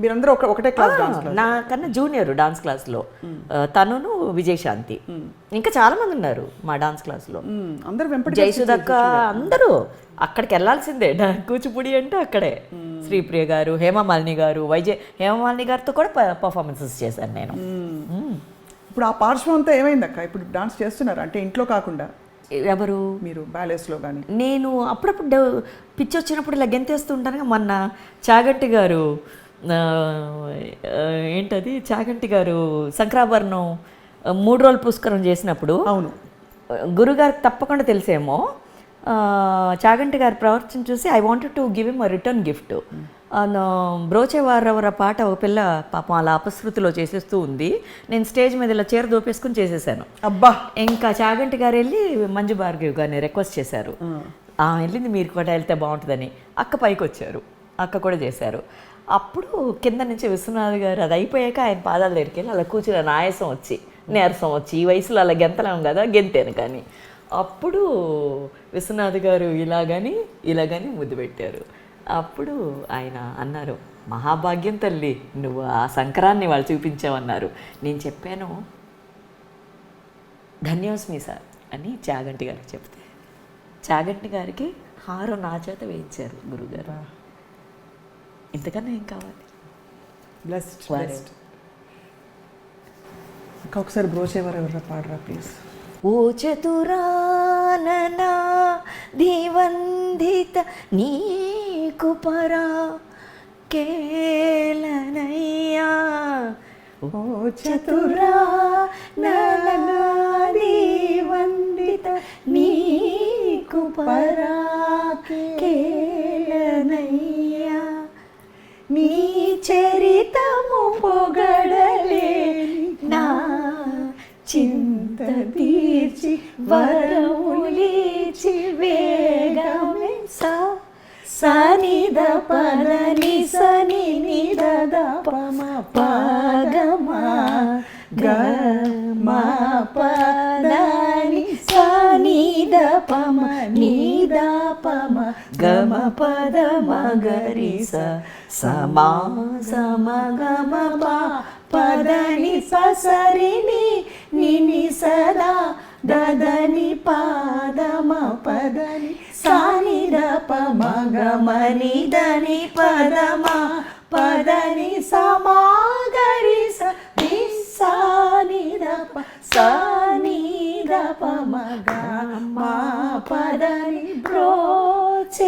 మీరందరూ ఒకటే క్లాస్? నాకన్నా జూనియర్ డాన్స్ క్లాస్లో తనును విజయశాంతి, ఇంకా చాలా మంది ఉన్నారు మా డాన్స్ క్లాస్లో. అందరూ జయసుదక్క అందరూ అక్కడికి వెళ్ళాల్సిందే. కూచిపూడి అంటే అక్కడే. శ్రీప్రియ గారు, హేమమాలిని గారు, హేమమాలిని గారితో కూడా పర్ఫార్మెన్సెస్ చేశాను నేను. ఇప్పుడు ఆ పార్శ్వం అంతా ఏమైంది అక్క? ఇప్పుడు డాన్స్ చేస్తున్నారు అంటే ఇంట్లో కాకుండా? ఎవరు? మీరు బ్యాలెన్స్లో కానీ? నేను అప్పుడప్పుడు పిచ్చి వచ్చినప్పుడు ఇలా గెంతేస్తూ ఉంటాను. మొన్న చాగంటి గారు ఏంటది చాగంటి గారు శంకరాభరణం 3 రోజులు పుష్కరం చేసినప్పుడు, అవును, గురుగారికి తప్పకుండా తెలిసేమో, చాగంటి గారి ప్రవర్తన చూసి I wanted to give him a return gift. Brochevarevara పాట ఒక పిల్ల పాపం అలా అపశృతిలో చేసేస్తూ ఉంది. నేను స్టేజ్ మీద ఇలా చీర దోపేసుకుని చేసేసాను. అబ్బా. ఇంకా చాగంటి గారు వెళ్ళి మంజు భార్గవి గారిని రిక్వెస్ట్ చేశారు, వెళ్ళింది మీరు కూడా వెళ్తే బాగుంటుందని. అక్క పైకి వచ్చారు, అక్క కూడా చేశారు. అప్పుడు కింద నుంచి విశ్వనాథ్ గారు అది అయిపోయాక ఆయన పాదాల దగ్గరికి వెళ్ళి అలా కూర్చుని ఆయాసం వచ్చి నీరసం వచ్చి, ఈ వయసులో అలా గెంతలేము కదా, గెంతాను. కానీ అప్పుడు విశ్వనాథ్ గారు ఇలాగని ముద్దు పెట్టారు. అప్పుడు ఆయన అన్నారు, మహాభాగ్యం తల్లి, నువ్వు ఆ సంక్రాన్ని వాళ్ళు చూపించావన్నారు. నేను చెప్పాను, ధన్యోస్మి సార్ అని చాగంటి గారికి చెప్తే, చాగంటి గారికి హారం నా చేత వేయించారు గురుగారు. ఇంతకన్నా ఏం కావాలి? బ్లెస్డ్. ఇంకా ఒకసారి బ్రోచేవారు ఎవరు పాడరా ప్లీజ్? ఓ చతురాననా దివందిత నీకు పరా కేలనయ్యా, ఓ చతురాననా దివందిత నీకు పరా కేలనయ్యా, నీ చరితము పొగడలే నా చింత తీర్చి వరములిచి వేగమే సనిద పదని సని నిద పమ పగమా గమా పదని సనిద పమ నిద పమ గమ పద మగరి సమా సమ గమ పా పదని ససరిని నిని సదా దదని పాదమ పదని సానిద పమగమని దని పదమ పదని సమాగరి సానిదప సానిదప మగ మా పదని బ్రోచేవా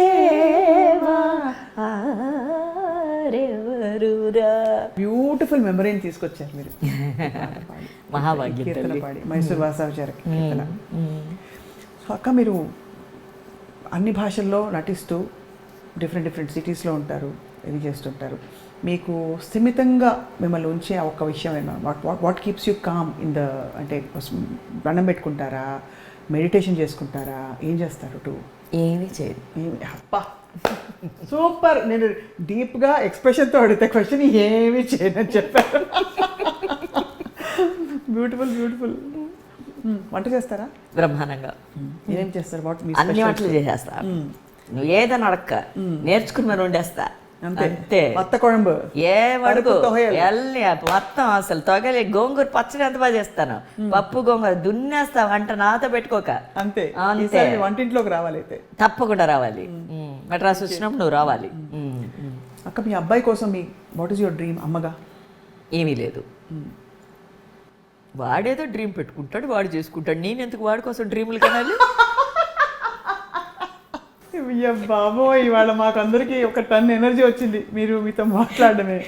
ఆరెవరురా. బ్యూటిఫుల్ మెమరీని తీసుకొచ్చారు మీరు. మహాభాగ్యం కీర్తన తల్లి. పాడి మైసూర్ వాసాచార కీర్తన. సో అక్క మీరు అన్ని భాషల్లో నటిస్తూ డిఫరెంట్ సిటీస్లో ఉంటారు, ఇది చేస్తుంటారు. మీకు స్థిమితంగా మిమ్మల్ని ఉంచే ఒక్క విషయం ఏమన్నా, what keeps you calm in the, అంటే దండం పెట్టుకుంటారా, మెడిటేషన్ చేసుకుంటారా, ఏం చేస్తారు? ఏమీ చేయదు. అప్పా సూపర్. నేను డీప్గా ఎక్స్ప్రెషన్తో అడిగితే క్వశ్చన్ ఏమీ చేయనని చెప్పారు. బ్యూటిఫుల్. వంట చేస్తారా? బ్రహ్మాండంగా. ఏం చేస్తారు? అన్ని వంటలు చేసేస్తా. నువ్వు ఏదని అడక్క, నేర్చుకుని మరి వండేస్తా. అంతే. కొత్త కొడంబు ఏ వడుకు ఎల్లి మొత్తం అసలు తొగలి గోంగూర పచ్చడి ఎంత బాగా చేస్తాను. పప్పు గోంగూర దున్నేస్తా. వంట నాతో పెట్టుకోక. అంతే. వంటింట్లోకి రావాలి అయితే. తప్పకుండా రావాలి. మెడ్రాస్ వచ్చినప్పుడు నువ్వు రావాలి. అక్క మీ అబ్బాయి కోసం వాట్ ఈస్ యువర్ డ్రీమ్? అమ్మగా ఏమీ లేదు. వాడేదో డ్రీమ్ పెట్టుకుంటాడు, వాడు చేసుకుంటాడు. నేను ఎందుకు వాడి కోసం డ్రీములు కనాలి? బాబోయ్, ఇవాళ మాకు అందరికి ఒక టన్ ఎనర్జీ వచ్చింది మీతో మాట్లాడడమే.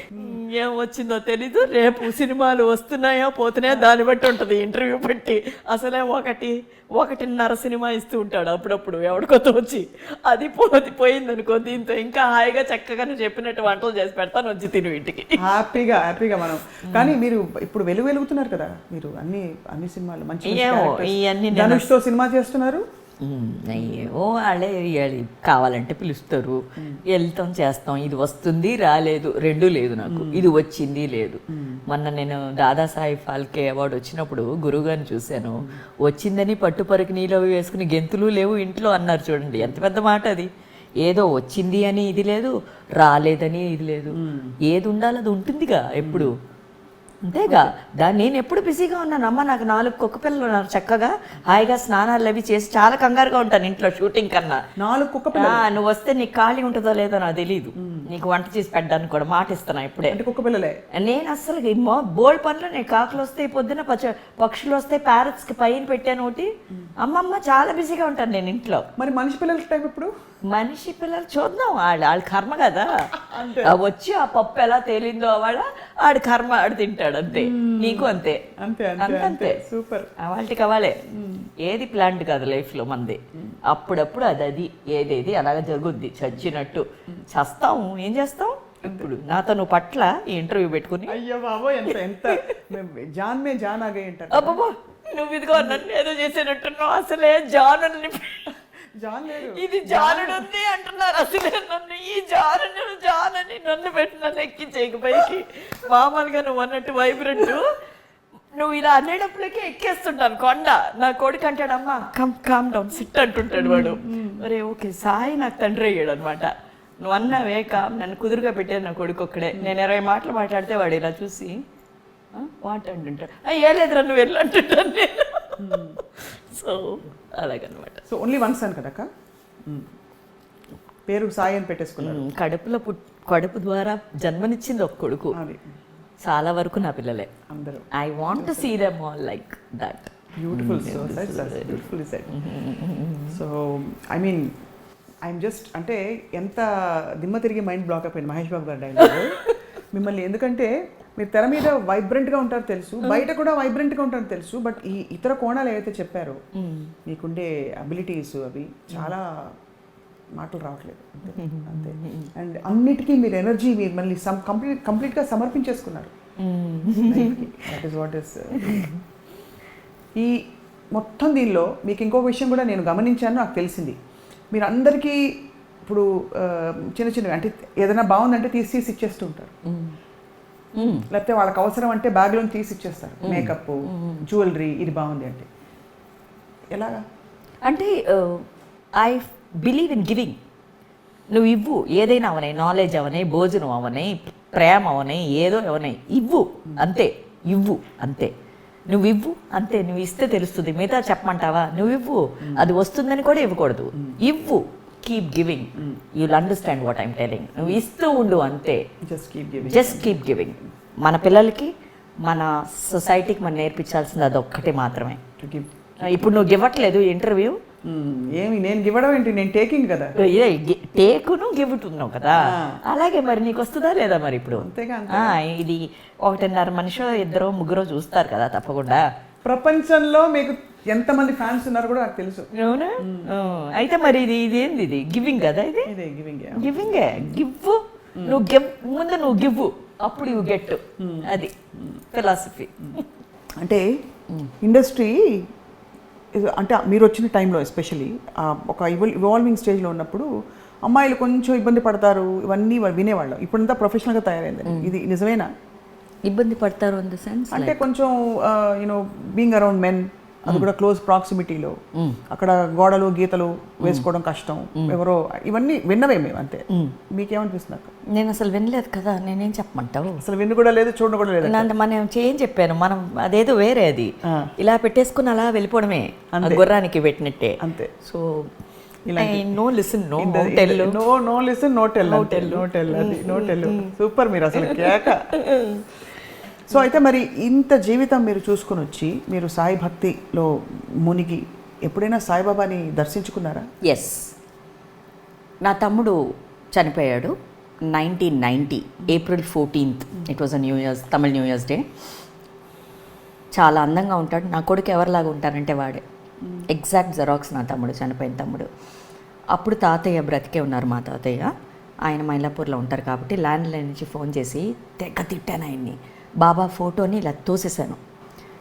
ఏం వచ్చిందో తెలీదు. రేపు సినిమాలు వస్తున్నాయో పోతున్నాయో దాన్ని బట్టి ఉంటుంది, ఇంటర్వ్యూ బట్టి. అసలే ఒకటిన్నర సినిమా ఇస్తూ ఉంటాడు అప్పుడప్పుడు ఎవడికొత్త వచ్చి. అది పోయింది అనుకో, దీంతో ఇంకా హాయిగా చక్కగా చెప్పినట్టు వంటలు చేసి పెడతాను, వచ్చి తిని ఇంటికి హ్యాపీగా మనం. కానీ మీరు ఇప్పుడు వెలుగుతున్నారు కదా, మీరు అన్ని సినిమాలు మంచి ధనుష్తో సినిమా చేస్తున్నారు. ఓ వాళ్ళే కావాలంటే పిలుస్తారు, వెళ్తాం, చేస్తాం. ఇది వస్తుంది రాలేదు రెండూ లేదు నాకు. ఇది వచ్చింది లేదు. మొన్న నేను దాదాసాహెబ్ ఫాల్కే అవార్డు వచ్చినప్పుడు గురువుగారిని చూశాను. వచ్చిందని పట్టుపరికి నీళ్ళు వేసుకుని గెంతులు లేవు ఇంట్లో అన్నారు. చూడండి ఎంత పెద్ద మాట అది. ఏదో వచ్చింది అని ఇది లేదు, రాలేదని ఇది లేదు. ఏది ఉండాలి అది ఉంటుందిగా ఎప్పుడు. అంతేగా. నేను ఎప్పుడు బిజీగా ఉన్నాను. అమ్మ నాకు 4 కుక్క పిల్లలు ఉన్నారు, చక్కగా హాయిగా స్నానాలు అవి చేసి చాలా కంగారుగా ఉంటాను ఇంట్లో షూటింగ్ కన్నా. 4 కుక్క పిల్లలు? నువ్వు వస్తే నీకు ఖాళీ ఉంటుందో లేదో నాకు తెలీదు. నీకు వంట చేసి పెట్టడానికి కూడా మాట ఇస్తాను ఇప్పుడే. కుక్క పిల్లలే. నేను అసలు బోల్డ్ పనులు. నేను కాకులు వస్తాయి పొద్దున, పక్షులు వస్తాయి, ప్యారెట్స్కి పైన పెట్టాను ఒకటి. అమ్మమ్మ చాలా బిజీగా ఉంటాను నేను ఇంట్లో. మరి మనిషి పిల్లలకి టైం ఎప్పుడు? మనిషి పిల్లలు చూద్దాం, వాళ్ళ కర్మ కదా. వచ్చి ఆ పప్పు ఎలా తేలిందో ఆడి కర్మ ఆడు తింటాడు. అంతే. నీకు అంతే. అంతే. సూపర్. వాళ్ళకి అవ్వాలే. ఏది ప్లాంట్ కాదు లైఫ్ లో మంది. అప్పుడప్పుడు అది ఏదేది అలాగే జరుగుద్ది. చచ్చినట్టు చస్తాం. ఏం చేస్తాం? ఇప్పుడు నాతో నువ్వు పట్ల ఈ ఇంటర్వ్యూ పెట్టుకుని అయ్యో బాబో ఎంత జాన్ మే జాన్ ఆగే అంటారు. అబ్బో నువ్వు ఇదిగో నన్ను ఏదో చేసేటట్టున్నావు. అసలే జాను ఇది జానుడు ఉంది అంటున్నారు. అసలే నన్ను ఈ జానని నన్ను పెట్టి నన్ను ఎక్కించేయక పైకి. మామూలుగా నువ్వు అన్నట్టు వైబ్రెంట్ నువ్వు ఇలా అనేటప్పటికే ఎక్కేస్తుంటాను కొండ. నా కొడుకు అంటాడు, అమ్మ కామ్ డౌన్ సిట్ అంటుంటాడు వాడు. అరే ఓకే, సాయి నాకు తండ్రి అయ్యాడు అనమాట. నువ్వు అన్నావే కామ్, నన్ను కుదురుగా పెట్టాడు నా కొడుకు ఒక్కడే. నేను 20 మాటలు మాట్లాడితే వాడు ఇలా చూసి వాట్ అంటుంటాడు. ఏ లేదురా నువ్వు వెళ్ళి అంటుంటాను నేను. సో అలాగనమాట. సో ఓన్లీ వన్ సన్ కదక్క, పేరు సాయి అని పెట్టేసుకున్నాను. కడుపు ద్వారా జన్మనిచ్చింది ఒక కొడుకు. చాలా వరకు నా పిల్లలే అందరూ. I want to see them all like that. Beautiful. Beautifully said. So I mean I'm just, అంటే ఎంత దిమ్మ తిరిగి మైండ్ బ్లాక్ అయిపోయింది మహేష్ బాబు గారి డైలాగ్ మిమ్మల్ని. ఎందుకంటే మీరు తెర మీద వైబ్రెంట్గా ఉంటారు తెలుసు, బయట కూడా వైబ్రెంట్గా ఉంటారు తెలుసు, బట్ ఈ ఇతర కోణాలు ఏవైతే చెప్పారో మీకుండే అబిలిటీస్ అవి చాలా మాటలు రావట్లేదు. అంతే. అండ్ అన్నిటికీ మీరు ఎనర్జీ మీరు మళ్ళీ కంప్లీట్గా సమర్పించేసుకున్నారు. That is what is. ఈ మొత్తం దీనిలో మీకు ఇంకొక విషయం కూడా నేను గమనించాను, నాకు తెలిసింది. మీరు అందరికీ ఇప్పుడు చిన్న అంటే ఏదైనా బాగుందంటే తీసి ఇచ్చేస్తూ ఉంటారు, లేకపోతే వాళ్ళకి అవసరం అంటే బ్యాగ్లో తీసి ఇచ్చేస్తారు. మేకప్, జ్యువెలరీ, ఇది బాగుంది అంటే ఎలాగా? అంటే ఐ బిలీవ్ ఇన్ గివింగ్. నువ్వు ఇవ్వు, ఏదైనా అవనాయి, నాలెడ్జ్ అవనాయి, భోజనం అవనాయి, ప్రేమ అవనాయి, ఏదో అవనాయి, ఇవ్వు అంతే. ఇవ్వు అంతే. నువ్వు ఇవ్వు అంతే. నువ్వు ఇస్తే తెలుస్తుంది. మిగతా చెప్పమంటావా? నువ్వు ఇవ్వు, అది వస్తుందని కూడా ఇవ్వకూడదు. ఇవ్వు, keep giving, you'll understand what I'm telling. నువ్వు ఇస్తూ ఉండు అంతే. Just keep giving. మన పిల్లలకి మన సొసైటీకి మనం నేర్పించాల్సింది అదొక్కటి మాత్రమే. To give. ఇప్పుడు నువ్వు ఇవ్వట్లేదు ఇంటర్వ్యూ, ఏమి నేను ఇవ్వడం ఏంటి, నేను టేకింగ్ కదా. టేకును గివ్వుతున్నావు కదా, అలాగే మరి నీకు వస్తుందా లేదా మరి ఇప్పుడు? అంతేగా, ఇది 1.5 మనిషో 2-3 చూస్తారు కదా తప్పకుండా. ప్రపంచంలో మీకు ఎంతమంది ఫ్యాన్స్ ఉన్నారు కూడా నాకు తెలుసు. అవునా? అయితే మరి ఇది ఏంది, ఇది గివింగ్ కదా, ఇది ఇదే గివింగ్. గివింగే. గివ్వు, నువ్వు ముందు నువ్వు గివ్వు, అప్పుడు యూ గెట్. అది ఫిలాసఫీ. అంటే ఇండస్ట్రీ అంటే మీరు వచ్చిన టైంలో ఎస్పెషలీ ఒక ఇవాల్వింగ్ స్టేజ్లో ఉన్నప్పుడు అమ్మాయిలు కొంచెం ఇబ్బంది పడతారు, ఇవన్నీ వినేవాళ్ళం. ఇప్పుడంతా ప్రొఫెషనల్గా తయారైంది. ఇది నిజమేనా? ఇబ్బంది పడతారు ఇన్ ద సెన్స్ అంటే కొంచెం యూనో బీయింగ్ అరౌండ్ మెన్, అది కూడా క్లోజ్ ప్రాక్సిమిటీలో, అక్కడ గోడలు గీతలు వేసుకోవడం కష్టం, ఎవరో, ఇవన్నీ విన్నవే మేము. అంతే. మీకేమనిపిస్తుంది అక్క? నేను అసలు వినలేదు కదా, నేనేం చెప్పమంటావు? అసలు విన్ను కూడా లేదు, చూడడం కూడా లేదు. అంటే మనం ఏం చెప్పాను, మనం అదేదో వేరే, అది ఇలా పెట్టేసుకుని అలా వెళ్ళిపోవడమే, గుర్రానికి పెట్టినట్టే. అంతే. So no listen, no tell, no listen, no tell, అది నో టెల్. సూపర్, మీరు అసలు కేక. సో అయితే మరి ఇంత జీవితం మీరు చూసుకుని వచ్చి మీరు సాయి భక్తిలో మునిగి ఎప్పుడైనా సాయిబాబాని దర్శించుకున్నారా? ఎస్. నా తమ్ముడు చనిపోయాడు 1990 April 14th. It was a new years, Tamil new years day. చాలా అందంగా ఉంటాడు. నా కొడుకు ఎవరిలాగా ఉంటారంటే వాడే, ఎగ్జాక్ట్ జెరాక్స్ నా తమ్ముడు, చనిపోయిన తమ్ముడు. అప్పుడు తాతయ్య బ్రతికే ఉన్నారు, మా తాతయ్య. ఆయన మైలాపూర్లో ఉంటారు కాబట్టి ల్యాండ్ లైన్ నుంచి ఫోన్ చేసి తెగ తిట్టాను ఆయన్ని. బాబా ఫోటోని ఇలా తోసేసాను.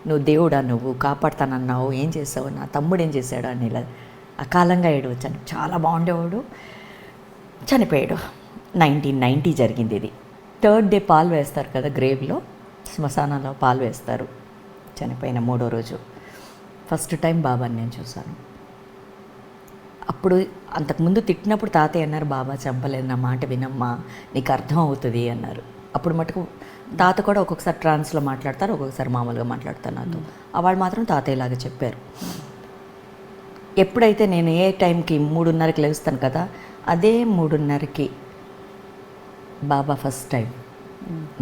నువ్వు దేవుడా, నువ్వు కాపాడుతానన్నావు, ఏం చేసావు, నా తమ్ముడు ఏం చేశాడు అని ఇలా అకాలంగా ఏడవచ్చాను. చాలా బాగుండేవాడు, చనిపోయాడు. 1990 జరిగింది ఇది. 3rd డే పాలు వేస్తారు కదా గ్రేవ్లో, శ్మశానంలో పాలు వేస్తారు. చనిపోయిన 3వ రోజు ఫస్ట్ టైం బాబాని నేను చూశాను. అప్పుడు అంతకుముందు తిట్టినప్పుడు తాతయ్య అన్నారు, బాబా చంపలేదు, నా మాట వినమ్మా, నీకు అర్థం అవుతుంది అన్నారు. అప్పుడు మటుకు తాత కూడా ఒక్కొక్కసారి ట్రాన్స్లో మాట్లాడతారు, ఒక్కొక్కసారి మామూలుగా మాట్లాడతారు నాతో. వాళ్ళు మాత్రం తాతయ్యలాగా చెప్పారు. ఎప్పుడైతే నేను ఏ టైంకి 3:30కి లేస్తాను కదా, అదే 3:30కి బాబా ఫస్ట్ టైం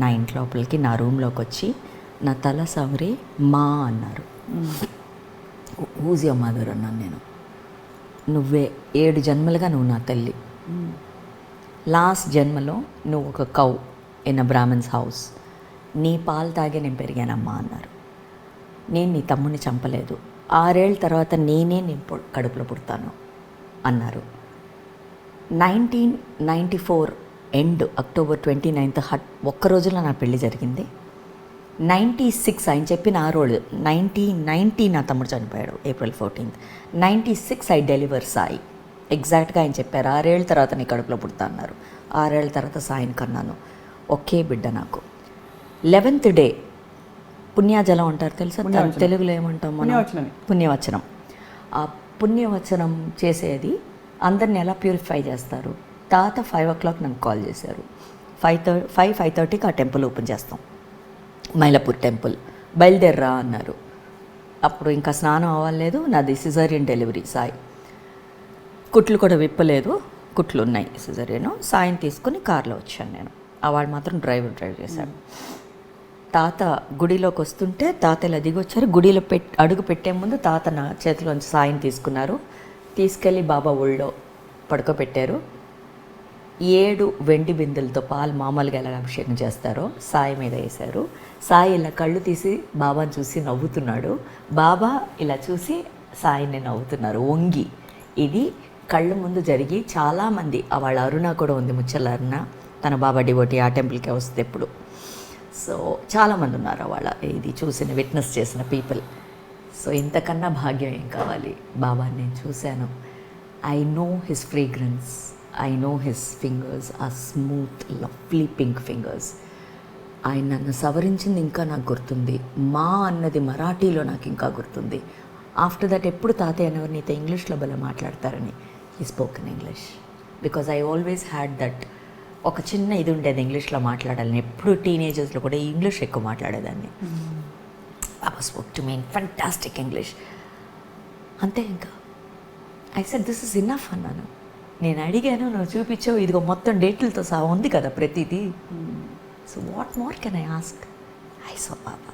నా ఇంట్లోపలికి, నా రూమ్లోకి వచ్చి నా తల సవరి మా అన్నారు. హూజ్ యువర్ మదర్ అన్నాను నేను. నువ్వే 7 జన్మలుగా నువ్వు నా తల్లి. లాస్ట్ జన్మలో నువ్వు ఒక cow in a Brahmans house, నీ పాలు తాగే నేను పెరిగానమ్మా అన్నారు. నేను నీ తమ్ముని చంపలేదు, 6 ఏళ్ళ తర్వాత నేనే నీ కడుపులో పుడతాను అన్నారు. 1994 ఎండ్ October 29th ఒక్క రోజులో నా పెళ్లి జరిగింది. 96 ఆయన చెప్పిన ఆ రోజు 1990 నా తమ్ముడు చనిపోయాడు April 14th. 96 I deliver Sai. ఎగ్జాక్ట్గా ఆయన చెప్పారు, 6 ఏళ్ళ తర్వాత నీ కడుపులో పుడతా అన్నారు. 6 ఏళ్ళ తర్వాత సాయిని కన్నాను. ఒకే బిడ్డ నాకు. 11th డే పుణ్యాజలం అంటారు తెలుసా, తెలుగులో ఏమంటాం మనం? పుణ్యవచనం. ఆ పుణ్యవచనం చేసేది అందరిని ఎలా ప్యూరిఫై చేస్తారు. తాత 5 o'clock నన్ను కాల్ చేశారు. 5:30కి ఆ టెంపుల్ ఓపెన్ చేస్తాం, మైలాపూర్ టెంపుల్, బయలుదేర్రా అన్నారు. అప్పుడు ఇంకా స్నానం అవ్వలేదు, నాది సిజేరియన్ డెలివరీ. సాయి కుట్లు కూడా విప్పలేదు, కుట్లు ఉన్నాయి సిజేరియన్. సాయిని తీసుకుని కార్లో వచ్చాను నేను. వాళ్ళు మాత్రం డ్రైవ్ చేశాడు. తాత గుడిలోకి వస్తుంటే తాత ఇలా దిగొచ్చారు. గుడిలో అడుగు పెట్టే ముందు తాత నా చేతిలోంచి సాయిని తీసుకున్నారు, తీసుకెళ్ళి బాబా ఒళ్ళో పడుకోబెట్టారు. 7 వెండి బిందెలతో పాలు మామూలుగా ఎలా అభిషేకం చేస్తారో సాయి మీద వేశారు. సాయి ఇలా కళ్ళు తీసి బాబాని చూసి నవ్వుతున్నాడు. బాబా ఇలా చూసి సాయిని నవ్వుతున్నారు వంగి. ఇది కళ్ళ ముందు జరిగి చాలామంది, వాళ్ళ అరుణ కూడా ఉంది, ముచ్చల అరుణ, తన బాబా డివోటీ, ఆ టెంపుల్కే వస్తుంది ఎప్పుడు. సో చాలామంది ఉన్నారు వాళ్ళ ఇది చూసిన, విట్నెస్ చేసిన పీపుల్. సో ఇంతకన్నా భాగ్యం ఏం కావాలి? బాబాని నేను చూశాను. I know his fragrance, I know his fingers are smooth lovely pink fingers. ఆయన నన్ను సవరించింది ఇంకా నాకు గుర్తుంది. మా అన్నది మరాఠీలో నాకు ఇంకా గుర్తుంది. ఆఫ్టర్ దట్ ఎప్పుడు తాతయ్య అనేవారు, నీతో ఇంగ్లీష్లో భలే మాట్లాడతారని. He spoken English because I always had that ఒక చిన్న ఇది ఉండేది ఇంగ్లీష్లో మాట్లాడాలని. ఎప్పుడు టీనేజర్స్లో కూడా ఇంగ్లీష్ ఎక్కువ మాట్లాడేదాన్ని. Baba spoke to me in fantastic English. అంతే. ఇంకా I said this is enough అన్నాను. నేను అడిగాను, నువ్వు చూపించావు, ఇదిగో మొత్తం డేట్లతో సహా ఉంది కదా ప్రతిదీ. So what more can I ask? I saw Baba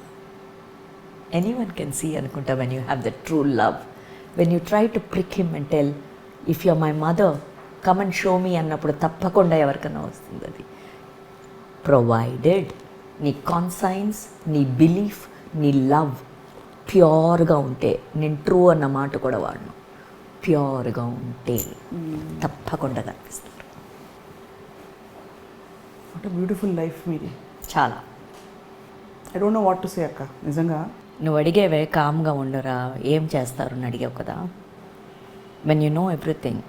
anyone can see అనుకుంటా when you have the true love when you try to prick him and tell if you're my mother come and show me అన్నప్పుడు తప్పకుండా ఎవరికైనా వస్తుంది అది. ప్రొవైడెడ్ నీ కాన్సైన్స్, నీ బిలీఫ్, నీ లవ్ ప్యూర్గా ఉంటే, నేను ట్రూ అన్న మాట కూడా వాడను, ప్యూర్గా ఉంటే తప్పకుండా కనిపిస్తారు. వాట్ బ్యూటిఫుల్ లైఫ్ మీది. చాలా. I don't know what to say అక్క. నిజంగా నువ్వు అడిగేవే కామ్గా ఉండరా ఏం చేస్తారు అని అడిగావు కదా. When you know everything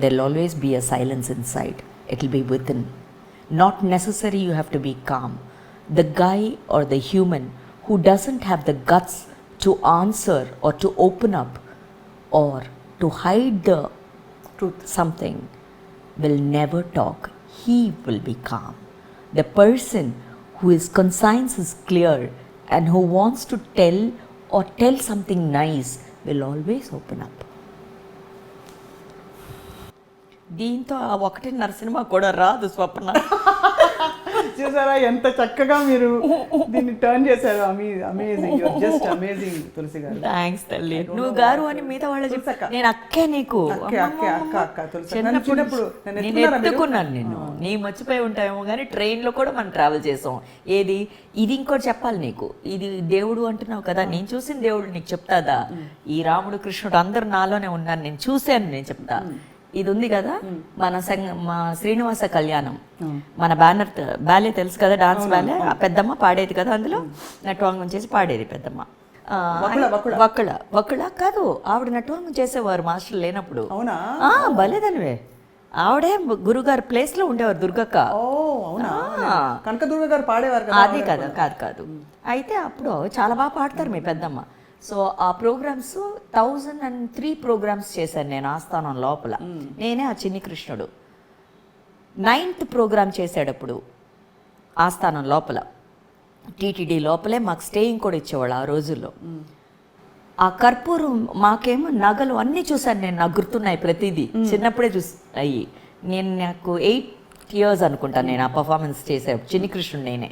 there will always be a silence inside. It will be within. Not necessary you have to be calm. The guy or the human who doesn't have the guts to answer or to open up or to hide the truth, something, will never talk. He will be calm. The person who his conscience is clear and who wants to tell or tell something nice will always open up. దీంతో ఆ ఒకటిన్నర సినిమా కూడా రాదు స్వప్న. చూసారా ఎంత చక్కగా మీరు దీన్ని టర్న్ చేశారు. అమేజింగ్, జస్ట్ అమేజింగ్ తులసి గారు. థ్యాంక్స్ తల్లి. నువ్వు గారు అని మిగతా వాళ్ళు చెప్పాక నేను అక్కే నీకు చిన్నప్పుడు నేను ఎత్తుకున్నాను నిన్ను. నీ మర్చిపోయి ఉంటాయేమో కానీ ట్రైన్లో కూడా మనం ట్రావెల్ చేసాం. ఏది ఇది ఇంకోటి చెప్పాలి నీకు. ఇది దేవుడు అంటున్నావు కదా, నేను చూసిన దేవుడు నీకు చెప్తాదా? ఈ రాముడు కృష్ణుడు అందరు నాలోనే ఉన్నారు, నేను చూశాను, నేను చెప్తా. ఇది ఉంది కదా మన మా శ్రీనివాస కళ్యాణం, మన బ్యాలే తెలుసు కదా, డాన్స్ బ్యాలే. ఆ పెద్దమ్మ పాడేది కదా, అందులో నటవాంగం చేసి పాడేది పెద్దమ్మ. వకుళ కాదు, ఆవిడ నటవాంగం చేసేవారు మాస్టర్ లేనప్పుడు. భలేదనివే. ఆవిడే గురుగారు ప్లేస్ లో ఉండేవారు, దుర్గక్క. కనకదుర్గ గారు పాడేవారు. అదే కదా, కాదు. అయితే అప్పుడు చాలా బాగా పాడతారు మీ పెద్దమ్మ. సో ఆ ప్రోగ్రామ్స్ 1003 ప్రోగ్రామ్స్ చేశాను నేను ఆస్థానం లోపల. నేనే ఆ చిన్ని కృష్ణుడు 9th ప్రోగ్రామ్ చేసేటప్పుడు ఆస్థానం లోపల టీటీడీ లోపలే మాకు స్టేయింగ్ కూడా ఇచ్చేవాళ్ళు ఆ రోజుల్లో. ఆ కర్పూరం మాకేమో నగలు అన్నీ చూశాను నేను, నాకు గుర్తున్నాయి ప్రతిదీ. చిన్నప్పుడే అయ్యి నాకు 8 years అనుకుంటాను నేను ఆ పర్ఫార్మెన్స్ చేసేటప్పుడు, చిన్ని కృష్ణుడు నేనే.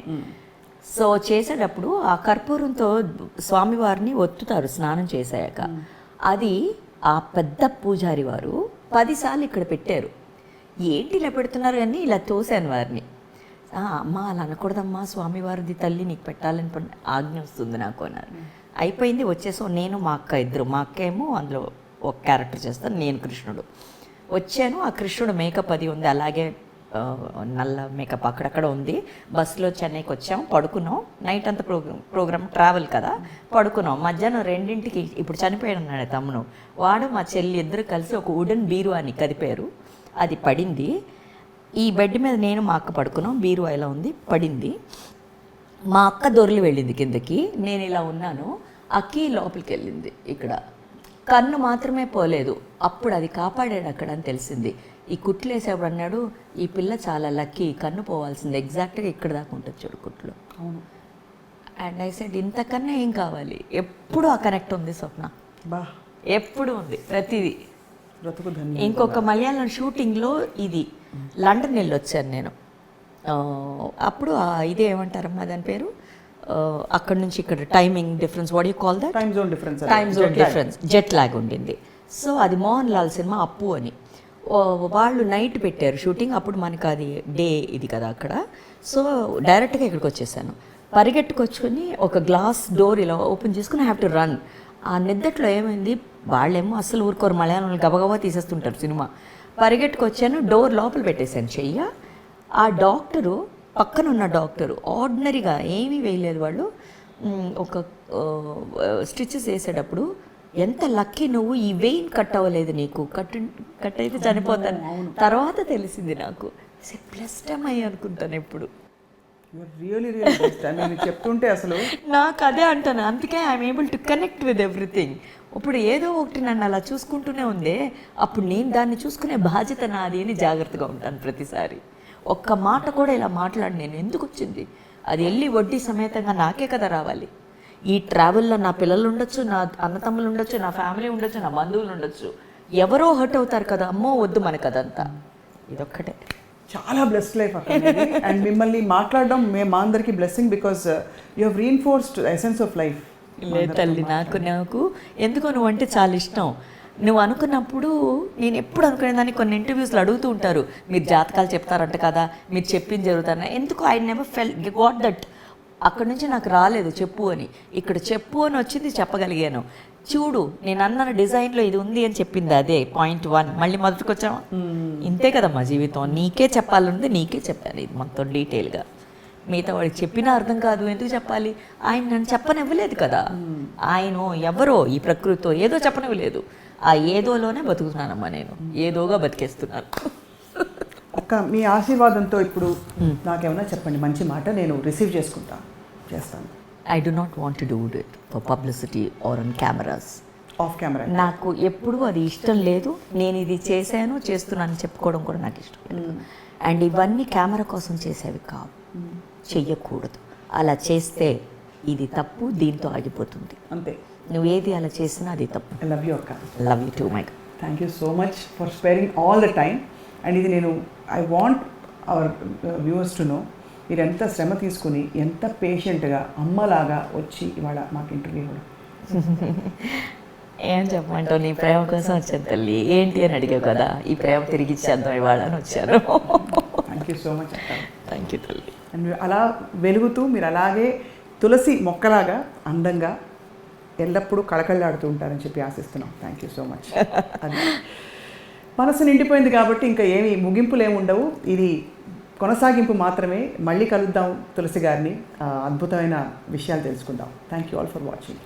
సో చేసేటప్పుడు ఆ కర్పూరంతో స్వామివారిని ఒత్తుతారు స్నానం చేసాక. అది ఆ పెద్ద పూజారి వారు 10 సార్లు ఇక్కడ పెట్టారు. ఏంటి ఇలా పెడుతున్నారు అని ఇలా తోసాను వారిని. అమ్మ అలా అనకూడదమ్మా, స్వామివారిది తల్లి నీకు పెట్టాలని ఆజ్ఞ వస్తుంది నాకు అన్నారు. అయిపోయింది, వచ్చేసాం. నేను మా అక్క ఇద్దరు. మా అక్క ఏమో అందులో ఒక క్యారెక్టర్ చేస్తాను, నేను కృష్ణుడు. వచ్చాను. ఆ కృష్ణుడు మేకప్ అది ఉంది, అలాగే నల్ల మేకప్ అక్కడక్కడ ఉంది. బస్సులో చెన్నైకి వచ్చాం, పడుకున్నాం. నైట్ అంతా ప్రోగ్రామ్ ట్రావెల్ కదా, పడుకున్నాం. మధ్యాహ్నం 2ంటికి ఇప్పుడు చనిపోయాడు అన్నాడు తమ్ముడు, వాడు మా చెల్లి ఇద్దరు కలిసి ఒక వుడెన్ బీరువాని కదిపారు. అది పడింది. ఈ బెడ్ మీద నేను మా అక్క పడుకున్నాం, బీరువా ఇలా ఉంది, పడింది. మా అక్క దొర్లి వెళ్ళింది కిందకి, నేను ఇలా ఉన్నాను. అక్కి లోపలికి వెళ్ళింది. ఇక్కడ కన్ను మాత్రమే పోలేదు. అప్పుడు అది కాపాడాడు అక్కడ అని తెలిసింది. ఈ కుట్లు వేసేప్పుడు అన్నాడు, ఈ పిల్ల చాలా లక్కీ, కన్ను పోవాల్సింది ఎగ్జాక్ట్గా ఇక్కడ దాకా ఉంటుంది చూడు కుట్లు. అవును. అండ్ ఐ సెడ్ ఇంతకన్నా ఏం కావాలి. ఎప్పుడు ఆ కనెక్ట్ ఉంది స్వప్న, ఎప్పుడు ఉంది ప్రతిదీ. ఇంకొక మలయాళం షూటింగ్లో ఇది లండన్ వెళ్ళి వచ్చాను నేను. అప్పుడు ఇదే ఏమంటారమ్మా దాని పేరు, అక్కడ నుంచి ఇక్కడ timing difference, what you call that, time zone difference, jet lag ఉండింది. సో అది మోహన్ లాల్ సినిమా అప్పు అని. వాళ్ళు నైట్ పెట్టారు షూటింగ్. అప్పుడు మనకు అది డే ఇది కదా అక్కడ. సో డైరెక్ట్గా ఇక్కడికి వచ్చేసాను. పరిగెట్టుకొచ్చుకొని ఒక గ్లాస్ డోర్ ఇలా ఓపెన్ చేసుకుని హ్యావ్ టు రన్. ఆ నిద్దట్లో ఏమైంది, వాళ్ళేమో అసలు ఊరుకోరు, మలయాళంలో గబగబా తీసేస్తుంటారు సినిమా. పరిగెట్టుకొచ్చాను, డోర్ లోపల పెట్టేశాను చెయ్య. ఆ డాక్టరు, పక్కన ఉన్న డాక్టరు ఆర్డినరీగా ఏమీ వేయలేదు. వాళ్ళు ఒక స్టిచెస్ వేసేటప్పుడు, ఎంత లక్కీ నువ్వు, ఈ వెయిన్ కట్ అవ్వలేదు నీకు, కట్ అయితే చనిపోతాను. తర్వాత తెలిసింది నాకు. బ్లెస్డ్ అయ్యి అనుకుంటాను ఎప్పుడు. చెప్తుంటే అసలు నాకు అదే అంటాను. అందుకే I'm able to connect with everything. ఇప్పుడు ఏదో ఒకటి నన్ను అలా చూసుకుంటూనే ఉందే, అప్పుడు నేను దాన్ని చూసుకునే బాధ్యత నాది అని జాగ్రత్తగా ఉంటాను ప్రతిసారి. ఒక్క మాట కూడా ఇలా మాట్లాడి నేను ఎందుకు వచ్చింది, అది వెళ్ళి వడ్డీ సమేతంగా నాకే కదా రావాలి. ఈ ట్రావెల్లో నా పిల్లలు ఉండొచ్చు, నా అన్నతమ్ములు ఉండొచ్చు, నా ఫ్యామిలీ ఉండొచ్చు, నా బంధువులు ఉండొచ్చు, ఎవరో హర్ట్ అవుతారు కదా. అమ్మో వద్దు మనకు అదంతా. ఇదొక్కటే. చాలా బ్లెస్డ్ లైఫ్ అక్కడ అండ్ మిమ్మల్ని మాట్లాడడం మా అందరికీ blessing because you have reinforced essence of life. లేదు తల్లి, నాకు ఎందుకో నువ్వు అంటే చాలా ఇష్టం. నువ్వు అనుకున్నప్పుడు నేను ఎప్పుడు అనుకునేదాన్ని, కొన్ని ఇంటర్వ్యూస్లో అడుగుతూ ఉంటారు, మీరు జాతకాలు చెప్తారంట కదా, మీరు చెప్పింది జరుగుతారని. ఎందుకు I never fell got that. అక్కడి నుంచి నాకు రాలేదు చెప్పు అని. ఇక్కడ చెప్పు అని వచ్చింది, చెప్పగలిగాను. చూడు నేను అన్న డిజైన్లో ఇది ఉంది అని చెప్పింది, అదే పాయింట్ 1. మళ్ళీ మొదటికి వచ్చావా? ఇంతే కదమ్మా జీవితం. నీకే చెప్పాలంటే నీకే చెప్పాలి ఇది మొత్తం డీటెయిల్గా. మిగతా వాడికి చెప్పినా అర్థం కాదు, ఎందుకు చెప్పాలి? ఆయన నన్ను చెప్పనివ్వలేదు కదా. ఆయన ఎవరో ఈ ప్రకృతితో ఏదో చెప్పనివ్వలేదు. ఆ ఏదోలోనే బతుకుతున్నానమ్మా నేను, ఏదోగా బతికేస్తున్నాను. అక్క మీ ఆశీర్వాదంతో ఇప్పుడు నాకేమైనా చెప్పండి, మంచి మాట, నేను రిసీవ్ చేస్తాను. I do not want to do it for publicity are on cameras. Of camera నాకు ఎప్పుడూ అది ఇష్టం లేదు. నేను ఇది చేశాను, చేస్తున్నాను చెప్పుకోవడం కూడా నాకు ఇష్టం లేదు. అండ్ ఇవన్నీ కెమెరా కోసం చేసేవి కావు, చెయ్యకూడదు. అలా చేస్తే ఇది తప్పు, దీంతో ఆగిపోతుంది. అంతే. నువ్వు ఏది అలా చేసినా అది తప్పు. ఐ లవ్ యూ అక్క. Love you two my. Thank you so much for sparing all the time. And ఇది నేను I want our viewers to know, మీరు ఎంత శ్రమ తీసుకుని ఎంత పేషెంట్గా అమ్మలాగా వచ్చి ఇవాళ మాకు ఇంటర్వ్యూ ఇవ్వడం. ఏం చెప్పమంటావు, నీ ప్రేమ కోసం వచ్చాను తల్లి. ఏంటి అని అడిగావు కదా, ఈ ప్రేమ తిరిగి ఇచ్చేద్దాం ఇవాళ అని వచ్చాను. థ్యాంక్ యూ సో మచ్ అక్క. థ్యాంక్ యూ తల్లి. అండ్ మీరు అలా వెలుగుతూ, మీరు అలాగే తులసి మొక్కలాగా అందంగా ఎల్లప్పుడూ కళకళలాడుతూ ఉంటారని చెప్పి ఆశిస్తున్నాం. Thank you so much. అది మనసు నిండిపోయింది కాబట్టి ఇంకా ఏమి ముగింపులు ఏమి ఉండవు, ఇది కొనసాగింపు మాత్రమే. మళ్ళీ కలుద్దాం తులసి గారిని, అద్భుతమైన విషయాలు తెలుసుకుందాం. Thank you all for watching.